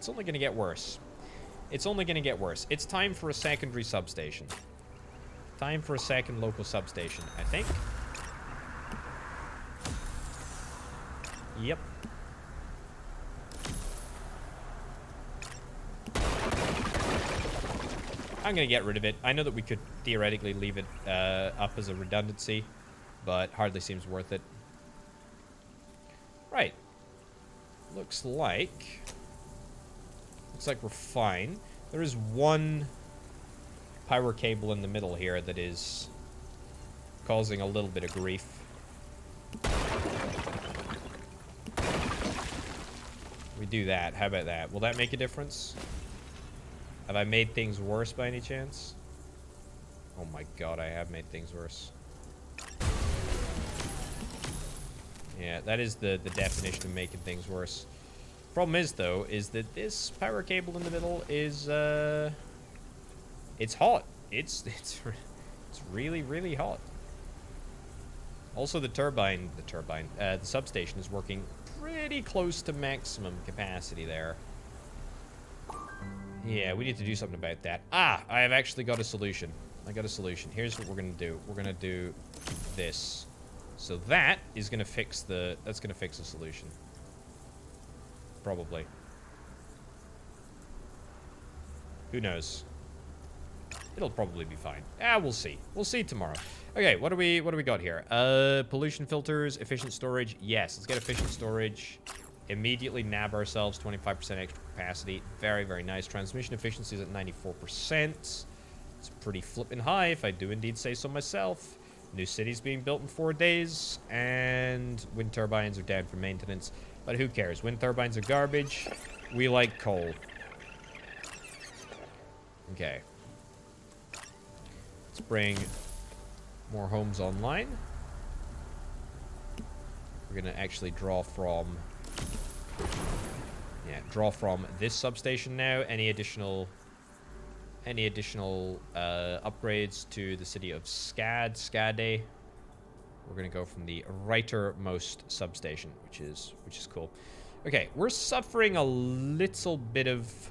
Speaker 1: only going to get worse. It's only going to get worse. It's time for a secondary substation. Time for a second local substation, I think. Yep. I'm going to get rid of it. I know that we could theoretically leave it up as a redundancy, but hardly seems worth it. Right. Looks like we're fine. There is one power cable in the middle here that is causing a little bit of grief. We do that. How about that? Will that make a difference? Have I made things worse by any chance? Oh my god, I have made things worse. Yeah, that is the definition of making things worse. Problem is, though, is that this power cable in the middle is, it's hot. It's really, really hot. Also, the substation is working pretty close to maximum capacity there. Yeah, we need to do something about that. Ah, I have actually got a solution. I got a solution. Here's what we're gonna do. We're gonna do this. So that is gonna fix the. That's gonna fix the solution. Probably. Who knows? It'll probably be fine. Ah, we'll see. We'll see tomorrow. Okay, what do we got here? Pollution filters, efficient storage. Yes, let's get efficient storage. Immediately nab ourselves 25% extra capacity. Very, very nice. Transmission efficiency is at 94%. It's pretty flippin' high, if I do indeed say so myself. New cities being built in 4 days, and wind turbines are down for maintenance. But who cares? Wind turbines are garbage. We like coal. Okay. Let's bring more homes online. We're gonna actually draw from this substation now. Any additional upgrades to the city of Skade. We're gonna go from the rightmost substation, which is cool. Okay, we're suffering a little bit of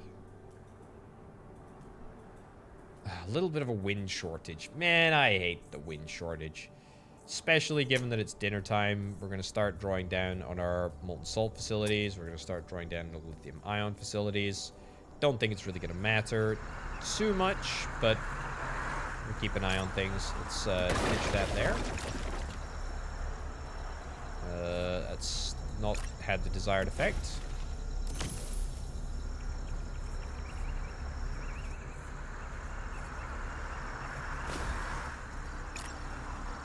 Speaker 1: a wind shortage. Man, I hate the wind shortage. Especially given that it's dinner time. We're going to start drawing down on our molten salt facilities. We're going to start drawing down on the lithium ion facilities. Don't think it's really going to matter too much, but we'll keep an eye on things. Let's ditch that there. That's not had the desired effect.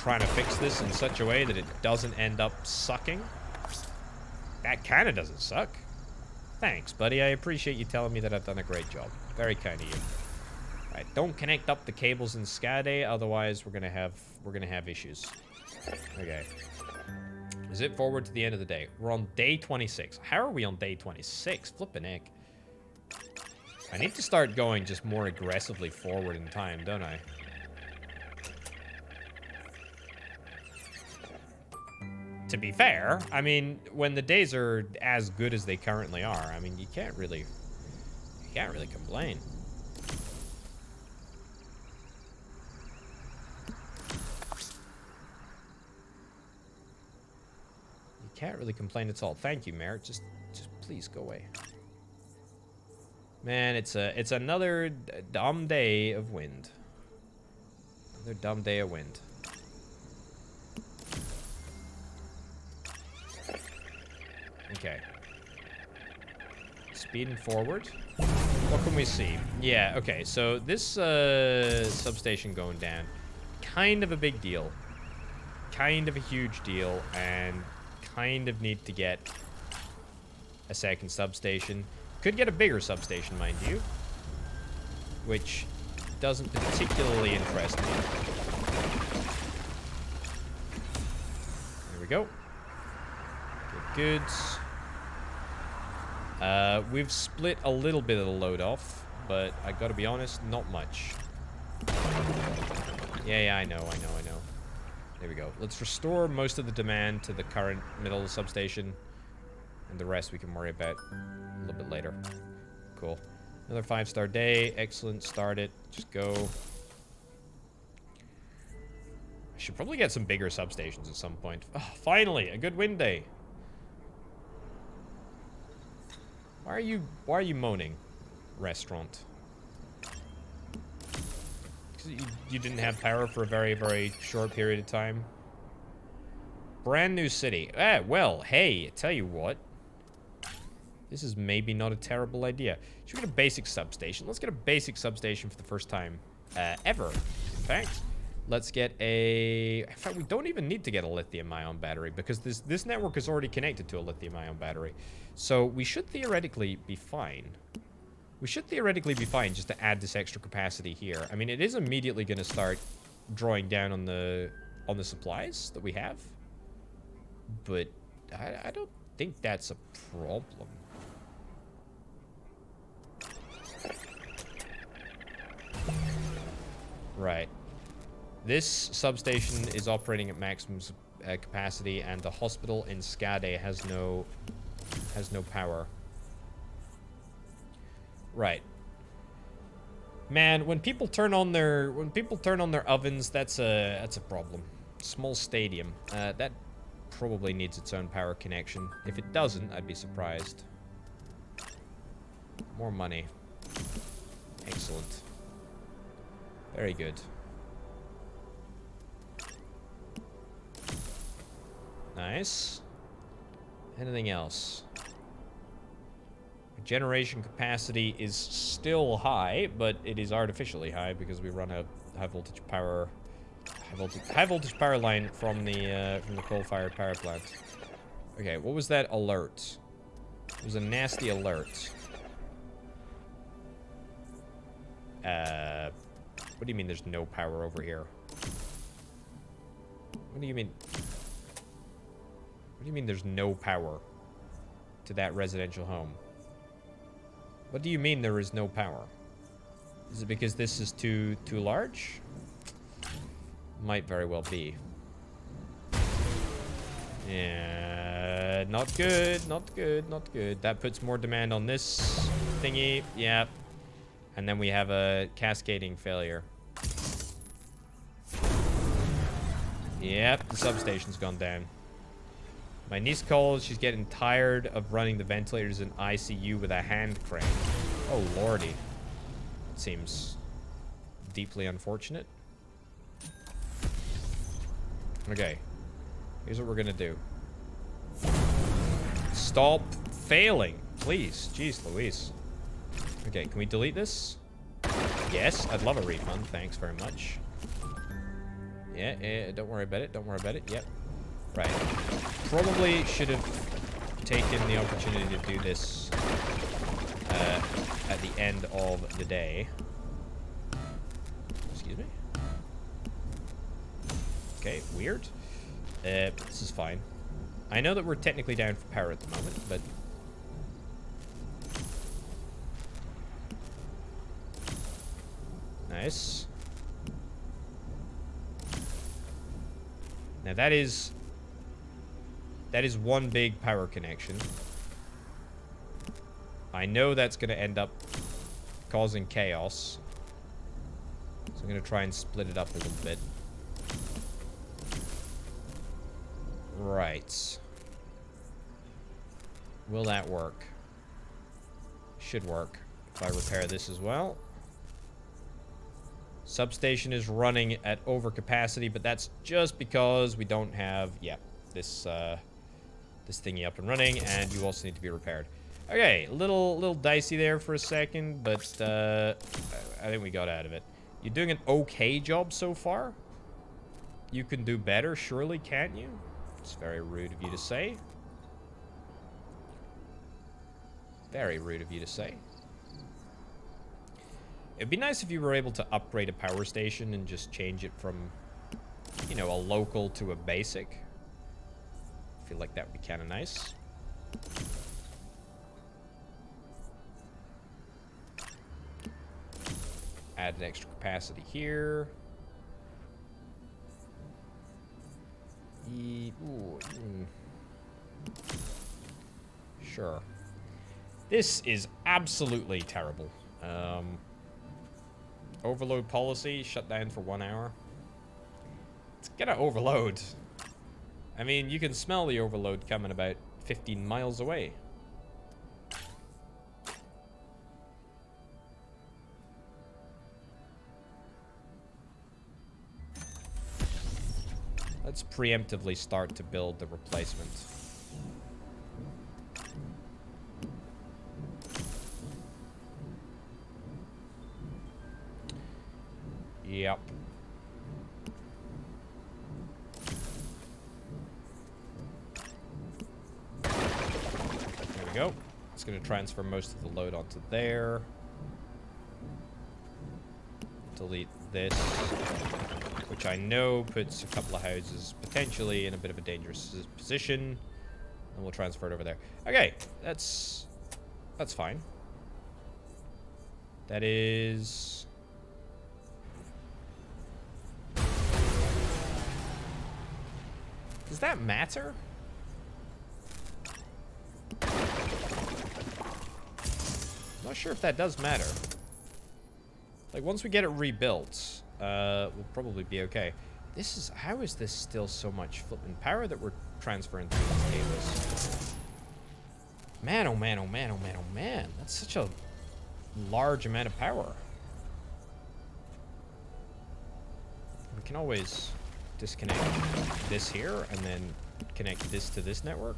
Speaker 1: Trying to fix this in such a way that it doesn't end up sucking. That kind of doesn't suck. Thanks, buddy. I appreciate you telling me that I've done a great job. Very kind of you. Right, don't connect up the cables in Skade, otherwise we're gonna have issues. Okay. Is it forward to the end of the day? We're on day 26. How are we on day 26? Flippin' heck. I need to start going just more aggressively forward in time, don't I? To be fair, I mean, when the days are as good as they currently are, I mean, you can't really complain. You can't really complain at all. Thank you, Mayor. Just please go away. Man, it's another dumb day of wind. Another dumb day of wind. Okay. Speeding forward. What can we see? Yeah, okay. So this substation going down, kind of a big deal. Kind of a huge deal, and kind of need to get a second substation. Could get a bigger substation, mind you. Which doesn't particularly interest me. There we go. Goods. We've split a little bit of the load off, but I gotta be honest, not much. Yeah, I know. There we go. Let's restore most of the demand to the current middle substation, and the rest we can worry about a little bit later. Cool. Another 5-star day. Excellent. Start it. Just go. I should probably get some bigger substations at some point. Oh, finally, a good wind day. Why are you moaning, restaurant? You didn't have power for a very, very short period of time. Brand new city. Well, hey, tell you what. This is maybe not a terrible idea. Should we get a basic substation? Let's get a basic substation for the first time ever, in fact. Let's get a... In fact, we don't even need to get a lithium-ion battery because this network is already connected to a lithium-ion battery. So we should theoretically be fine. We should theoretically be fine just to add this extra capacity here. I mean, it is immediately going to start drawing down on the supplies that we have. But I don't think that's a problem. Right. This substation is operating at maximum capacity, and the hospital in Skade has no power. Right. Man, when people turn on their ovens, that's a problem. Small stadium. That probably needs its own power connection. If it doesn't, I'd be surprised. More money. Excellent. Very good. Nice. Anything else? Generation capacity is still high, but it is artificially high because we run a high voltage power line from the coal-fired power plant. Okay, what was that alert? It was a nasty alert. What do you mean there's no power over here? What do you mean? What do you mean there's no power to that residential home? What do you mean there is no power? Is it because this is too large? Might very well be. Yeah, not good, not good, not good. That puts more demand on this thingy. Yep. And then we have a cascading failure. Yep, the substation's gone down. My niece calls. She's getting tired of running the ventilators in ICU with a hand crank. Oh, lordy. That seems deeply unfortunate. Okay. Here's what we're gonna do. Stop failing, please. Jeez Louise. Okay, can we delete this? Yes, I'd love a refund. Thanks very much. Yeah, don't worry about it. Don't worry about it. Yep. Right. Probably should have taken the opportunity to do this at the end of the day. Excuse me? Okay, weird. This is fine. I know that we're technically down for power at the moment, but... Nice. Now that is one big power connection. I know that's going to end up causing chaos. So I'm going to try and split it up a little bit. Right. Will that work? Should work. If I repair this as well. Substation is running at overcapacity, but that's just because we don't have, this thingy up and running, and you also need to be repaired. Okay, a little dicey there for a second, but I think we got out of it. You're doing an okay job so far. You can do better, surely, can't you? It's very rude of you to say. Very rude of you to say. It'd be nice if you were able to upgrade a power station and just change it from, you know, a local to a basic. I feel like that would be kind of nice. Add an extra capacity here. Sure. This is absolutely terrible. Overload policy, shut down for 1 hour. It's gonna overload. I mean, you can smell the overload coming about 15 miles away. Let's preemptively start to build the replacement. Yep. There we go. It's going to transfer most of the load onto there. Delete this, which I know puts a couple of houses potentially in a bit of a dangerous position. And we'll transfer it over there. Okay, that's fine. That is... Does that matter? Not sure if that does matter. Like, once we get it rebuilt, we'll probably be okay. This is... How is this still so much flipping power that we're transferring through these cables? Man, oh man, oh man, oh man, oh man. That's such a large amount of power. We can always disconnect this here and then connect this to this network.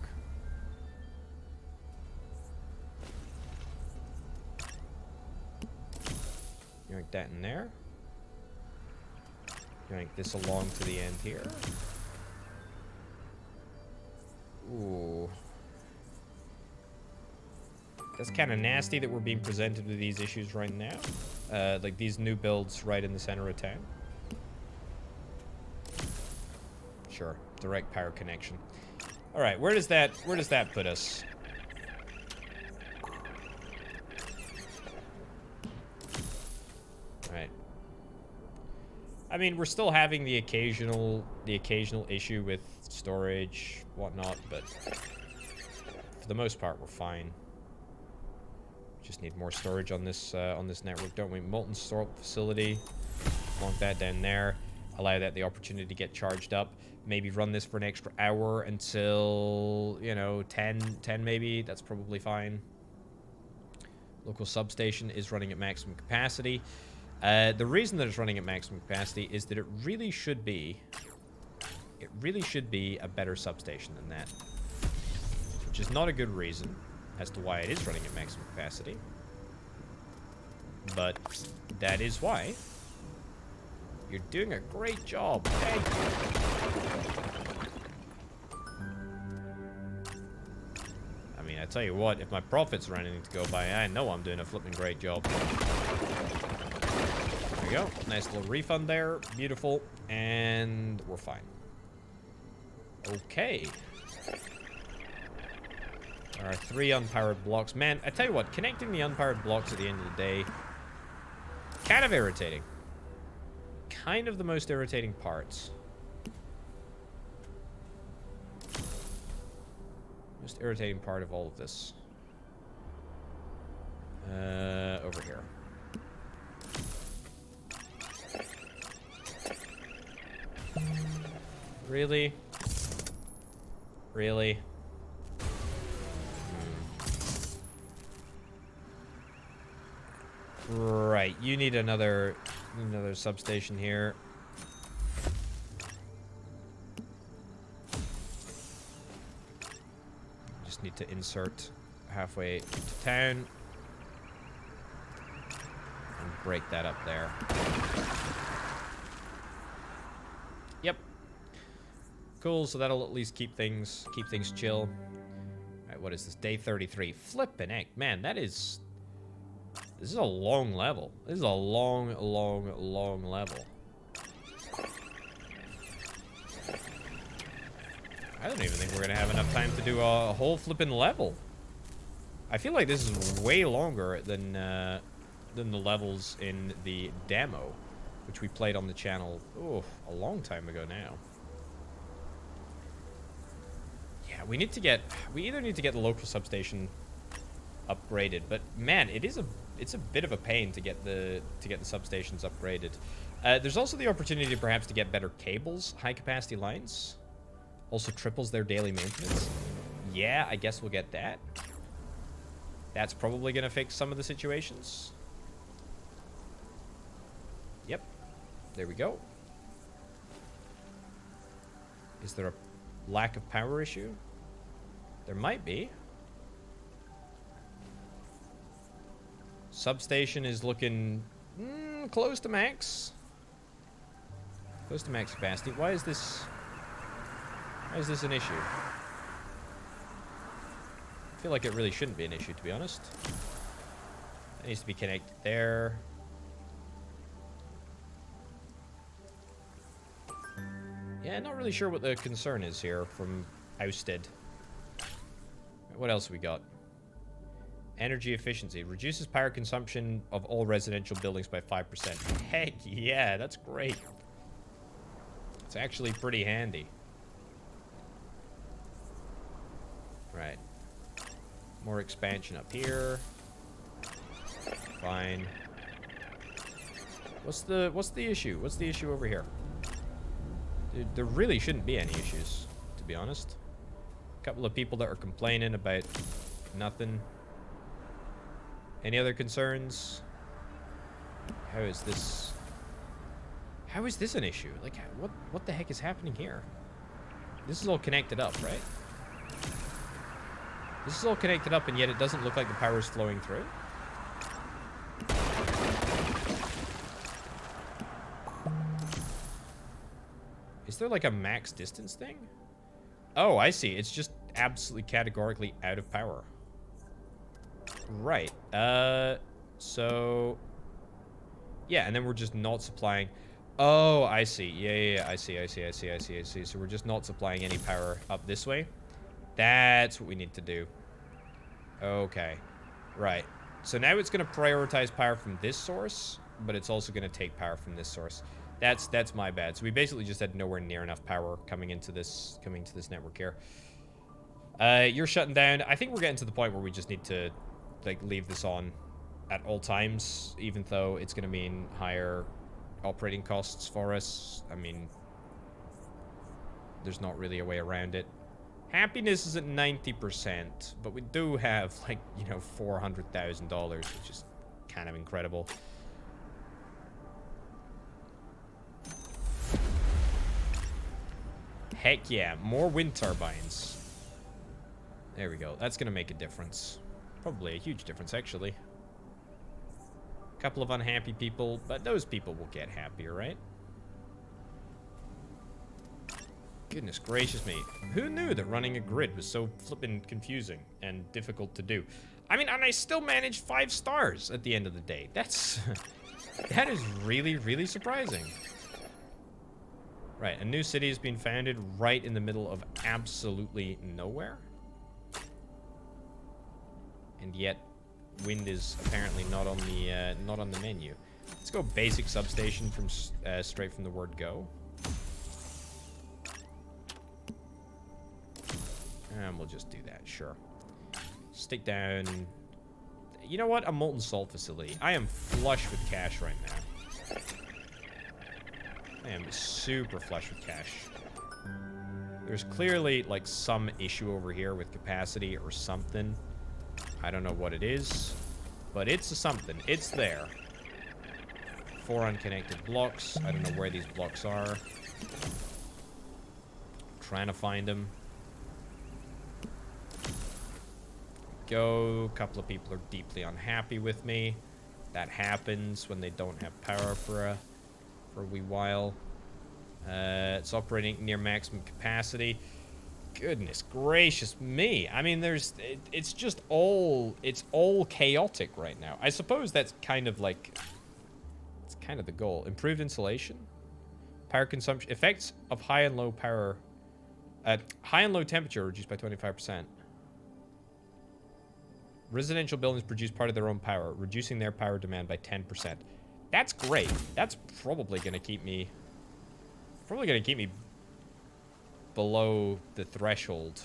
Speaker 1: Yank that in there. Yank this along to the end here. Ooh. That's kind of nasty that we're being presented with these issues right now. Like these new builds right in the center of town. Sure, direct power connection. All right, where does that put us? All right. I mean, we're still having the occasional issue with storage, whatnot, but for the most part, we're fine. Just need more storage on this network, don't we? Molten salt facility. Plonk that down there. Allow that the opportunity to get charged up. Maybe run this for an extra hour until, you know, 10 maybe. That's probably fine. Local substation is running at maximum capacity. The reason that it's running at maximum capacity is that it really should be a better substation than that. Which is not a good reason as to why it is running at maximum capacity. But that is why. You're doing a great job. Thank you. I mean, I tell you what, if my profits are anything to go by, I know I'm doing a flipping great job. There we go. Nice little refund there. Beautiful. And we're fine. Okay. There are 3 unpowered blocks. Man, I tell you what, connecting the unpowered blocks at the end of the day, kind of irritating. Kind of the most irritating parts. Most irritating part of all of this. Over here. Really? Really? Right, you need another substation here. Just need to insert halfway to town and break that up there. Yep. Cool, so that'll at least keep things chill. Alright, what is this? Day 33. Flippin' heck, man, this is a long level. This is a long level. I don't even think we're gonna have enough time to do a whole flippin' level. I feel like this is way longer than the levels in the demo, which we played on the channel, a long time ago now. Yeah, we either need to get the local substation upgraded, but man, it's a bit of a pain to get the substations upgraded. There's also the opportunity perhaps to get better cables, high capacity lines. Also triples their daily maintenance. Yeah, I guess we'll get that. That's probably gonna fix some of the situations. Yep. There we go. Is there a lack of power issue? There might be. Substation is looking close to max. Close to max capacity. Why is this an issue? I feel like it really shouldn't be an issue, to be honest. It needs to be connected there. Yeah, not really sure what the concern is here from Ousted. What else we got? Energy efficiency. Reduces power consumption of all residential buildings by 5%. Heck yeah, that's great. It's actually pretty handy. Right. More expansion up here. Fine. What's the issue? What's the issue over here? Dude, there really shouldn't be any issues, to be honest. A couple of people that are complaining about nothing. Any other concerns? How is this an issue? Like, what the heck is happening here? This is all connected up, right? This is all connected up, and yet it doesn't look like the power is flowing through. Is there like a max distance thing? Oh, I see. It's just absolutely categorically out of power. Right. So... yeah, and then we're just not supplying... oh, I see. Yeah. I see. So we're just not supplying any power up this way. That's what we need to do. Okay. Right. So now it's going to prioritize power from this source, but it's also going to take power from this source. That's my bad. So we basically just had nowhere near enough power coming into this network here. You're shutting down. I think we're getting to the point where we just need to like leave this on at all times, even though it's going to mean higher operating costs for us. I mean, there's not really a way around it. Happiness is at 90%, but we do have like, you know, $400,000, which is kind of incredible. Heck yeah, more wind turbines. There we go. That's going to make a difference. Probably a huge difference, actually. A couple of unhappy people, but those people will get happier, right? Goodness gracious me. Who knew that running a grid was so flippin' confusing and difficult to do? I mean, and I still managed 5 stars at the end of the day. That's... that is really, really surprising. Right, a new city has been founded right in the middle of absolutely nowhere. And yet, wind is apparently not on the menu. Let's go basic substation from straight from the word go. And we'll just do that, sure. Stick down. You know what? A molten salt facility. I am flush with cash right now. I am super flush with cash. There's clearly, like, some issue over here with capacity or something. I don't know what it is, but it's a something. It's there. 4 unconnected blocks. I don't know where these blocks are. Trying to find them. Go. A couple of people are deeply unhappy with me. That happens when they don't have power for a wee while. It's operating near maximum capacity. Goodness gracious me. I mean, it's just all, it's all chaotic right now. I suppose that's kind of like, it's kind of the goal. Improved insulation. Power consumption. Effects of high and low power. High and low temperature reduced by 25%. Residential buildings produce part of their own power, reducing their power demand by 10%. That's great. That's probably going to keep me... below the threshold.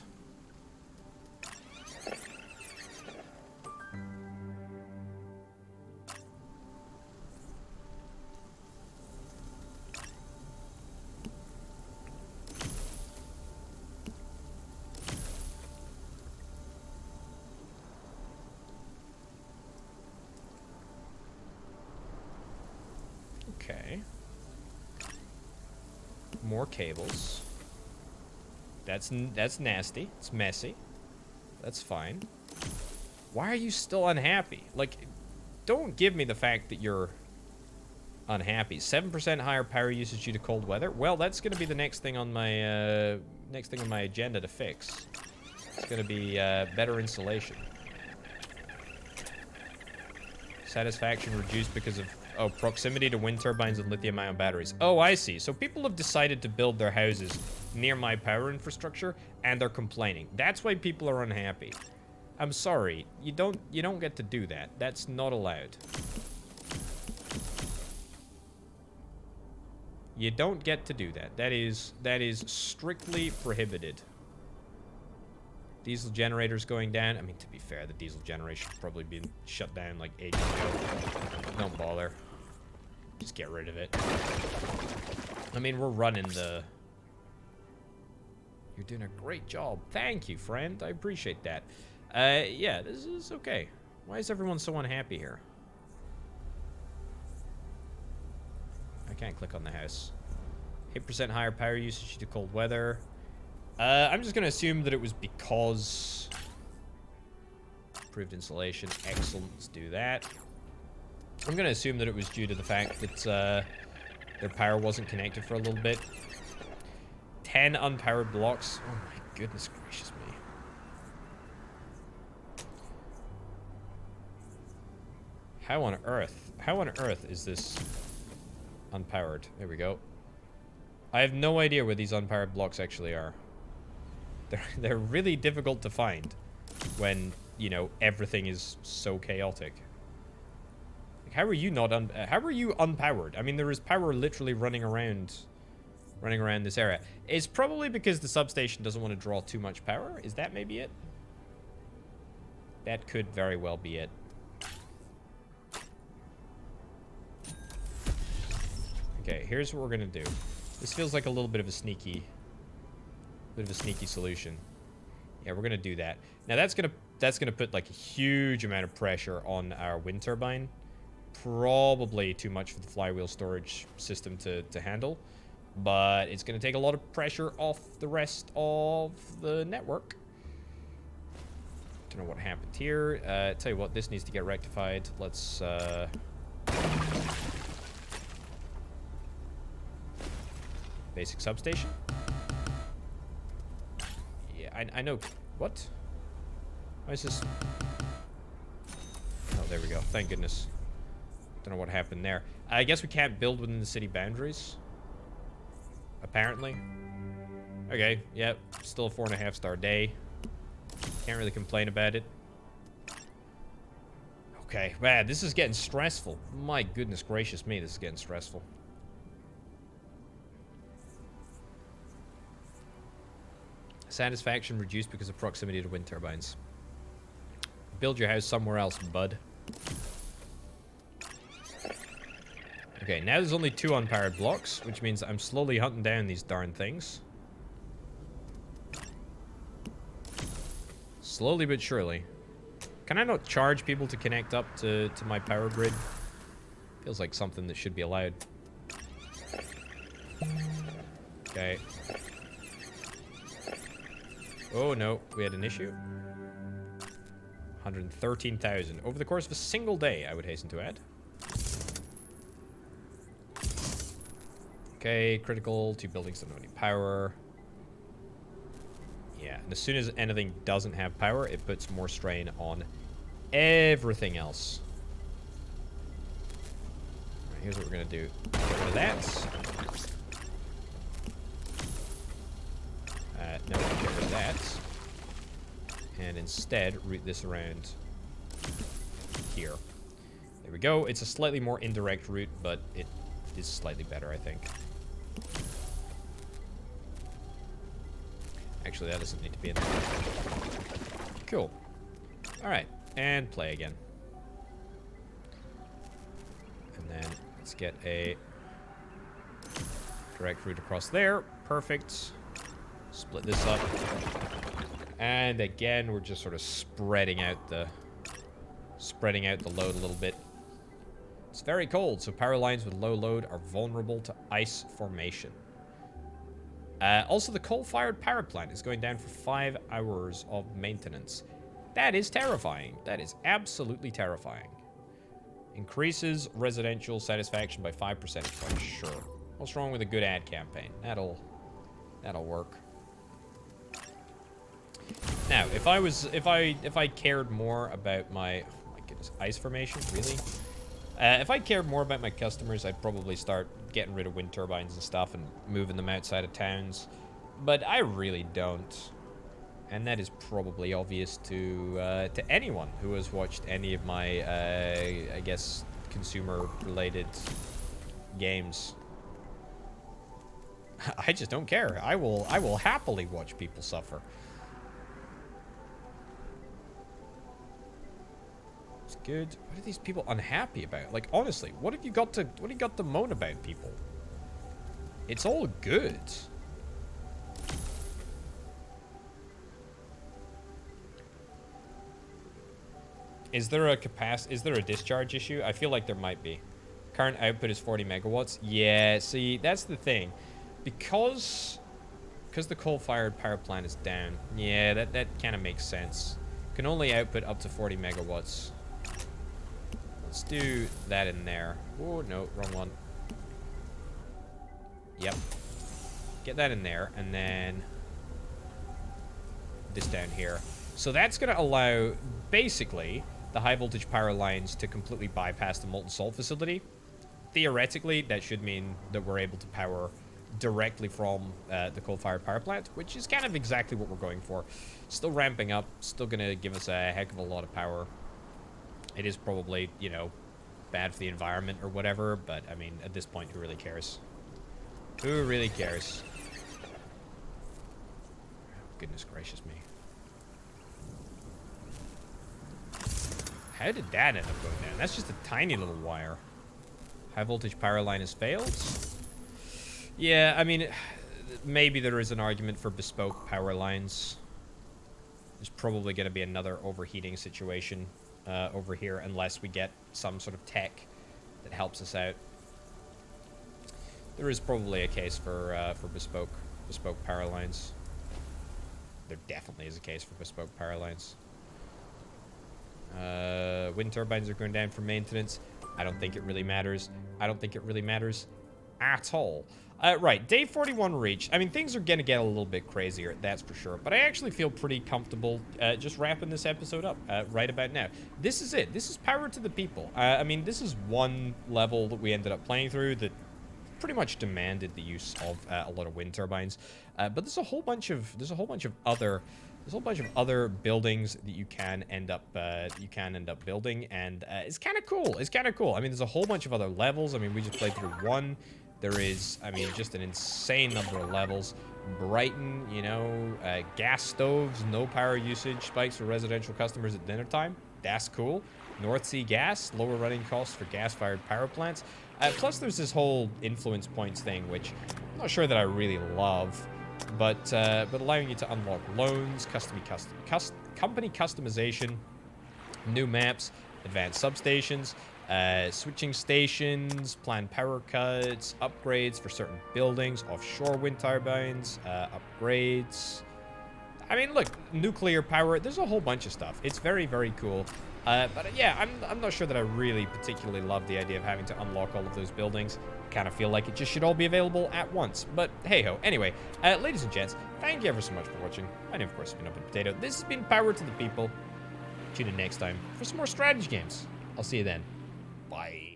Speaker 1: Okay. More cables. That's nasty. It's messy. That's fine. Why are you still unhappy? Like, don't give me the fact that you're unhappy. 7% higher power usage due to cold weather. Well, that's going to be the next thing on my agenda to fix. It's going to be better insulation. Satisfaction reduced because of proximity to wind turbines and lithium-ion batteries. Oh, I see. So people have decided to build their houses near my power infrastructure, and they're complaining. That's why people are unhappy. I'm sorry. You don't get to do that. That's not allowed. You don't get to do that. That is strictly prohibited. Diesel generators going down. I mean, to be fair, the diesel generation should probably be shut down like ages ago. Don't bother. Just get rid of it. I mean, we're running the... You're doing a great job. Thank you, friend. I appreciate that. Yeah, this is okay. Why is everyone so unhappy here? I can't click on the house. 8% higher power usage due to cold weather. I'm just going to assume that it was because... Improved insulation. Excellent. Let's do that. I'm going to assume that it was due to the fact that their power wasn't connected for a little bit. 10 unpowered blocks. Oh my goodness gracious me. How on earth is this unpowered? There we go. I have no idea where these unpowered blocks actually are. They're really difficult to find when, you know, everything is so chaotic. Like, how are you not how are you unpowered? I mean, there is power literally running around this area. It's probably because the substation doesn't want to draw too much power. Is that maybe it? That could very well be it. Okay, here's what we're gonna do. This feels like a little bit of a sneaky solution. Yeah, we're gonna do that. Now that's gonna put like a huge amount of pressure on our wind turbine. Probably too much for the flywheel storage system to handle, but it's gonna take a lot of pressure off the rest of the network. Don't know what happened here. Tell you what, this needs to get rectified. Let's basic substation. Yeah, I know. What? Why is this? Oh, there we go. Thank goodness. Don't know what happened there. I guess we can't build within the city boundaries. Apparently. Okay, yep. Still a 4.5-star day. Can't really complain about it. Okay, man, this is getting stressful. My goodness gracious me, this is getting stressful. Satisfaction reduced because of proximity to wind turbines. Build your house somewhere else, bud. Okay, now there's only 2 unpowered blocks, which means I'm slowly hunting down these darn things. Slowly but surely. Can I not charge people to connect up to my power grid? Feels like something that should be allowed. Okay. Oh no, we had an issue. 113,000 over the course of a single day, I would hasten to add. Okay, critical. 2 buildings don't have any power. Yeah, and as soon as anything doesn't have power, it puts more strain on everything else. Alright, here's what we're gonna do. Get rid of that. No, get rid of that. And instead, route this around here. There we go. It's a slightly more indirect route, but it is slightly better, I think. Actually, that doesn't need to be in there. Cool. Alright, and play again. And then let's get a direct route across there. Perfect. Split this up. And again, we're just sort of spreading out the load a little bit. It's very cold, so power lines with low load are vulnerable to ice formation. Also, the coal-fired power plant is going down for 5 hours of maintenance. That is terrifying. That is absolutely terrifying. Increases residential satisfaction by 5 percentage points. Sure. What's wrong with a good ad campaign? That'll work. Now, if I cared more about my, oh my goodness, ice formation, really? If I cared more about my customers, I'd probably start getting rid of wind turbines and stuff and moving them outside of towns. But I really don't. And that is probably obvious to anyone who has watched any of my, I guess, consumer-related games. I just don't care. I will happily watch people suffer. It's good. What are these people unhappy about? Like, honestly, what have you got to moan about, people? It's all good. Is there a discharge issue? I feel like there might be. Current output is 40 megawatts. Yeah, see, that's the thing. Because the coal-fired power plant is down. Yeah, that kind of makes sense. Can only output up to 40 megawatts. Let's do that in there. Oh, no, wrong one. Yep. Get that in there, and then this down here. So that's going to allow, basically, the high-voltage power lines to completely bypass the molten salt facility. Theoretically, that should mean that we're able to power directly from the coal-fired power plant, which is kind of exactly what we're going for. Still ramping up, still going to give us a heck of a lot of power. It is probably, you know, bad for the environment or whatever, but, I mean, at this point, who really cares? Who really cares? Goodness gracious me. How did that end up going down? That's just a tiny little wire. High voltage power line has failed. Yeah, I mean, maybe there is an argument for bespoke power lines. There's probably going to be another overheating situation over here unless we get some sort of tech that helps us out. There is probably a case for bespoke power lines. There definitely is a case for bespoke power lines. Wind turbines are going down for maintenance. I don't think it really matters. I don't think it really matters at all. Right, day 41 reached. I mean, things are going to get a little bit crazier, that's for sure. But I actually feel pretty comfortable just wrapping this episode up right about now. This is it. This is power to the people. I mean, this is one level that we ended up playing through that pretty much demanded the use of a lot of wind turbines. But there's a whole bunch of other buildings that you can end up building, and it's kind of cool. It's kind of cool. I mean, there's a whole bunch of other levels. I mean, we just played through one. There is, I mean, just an insane number of levels. Brighton, you know, gas stoves, no power usage, spikes for residential customers at dinner time. That's cool. North Sea gas, lower running costs for gas-fired power plants. Plus, there's this whole influence points thing, which I'm not sure that I really love. But allowing you to unlock loans, company customization, new maps, advanced substations, switching stations, planned power cuts, upgrades for certain buildings, offshore wind turbines, upgrades. I mean, look, nuclear power, there's a whole bunch of stuff. It's very, very cool. But yeah, I'm not sure that I really particularly love the idea of having to unlock all of those buildings. Kind of feel like it just should all be available at once. But hey-ho. Anyway, ladies and gents, thank you ever so much for watching. My name, of course, has been Untitled Potato. This has been Power to the People. Tune in next time for some more strategy games. I'll see you then. Bye.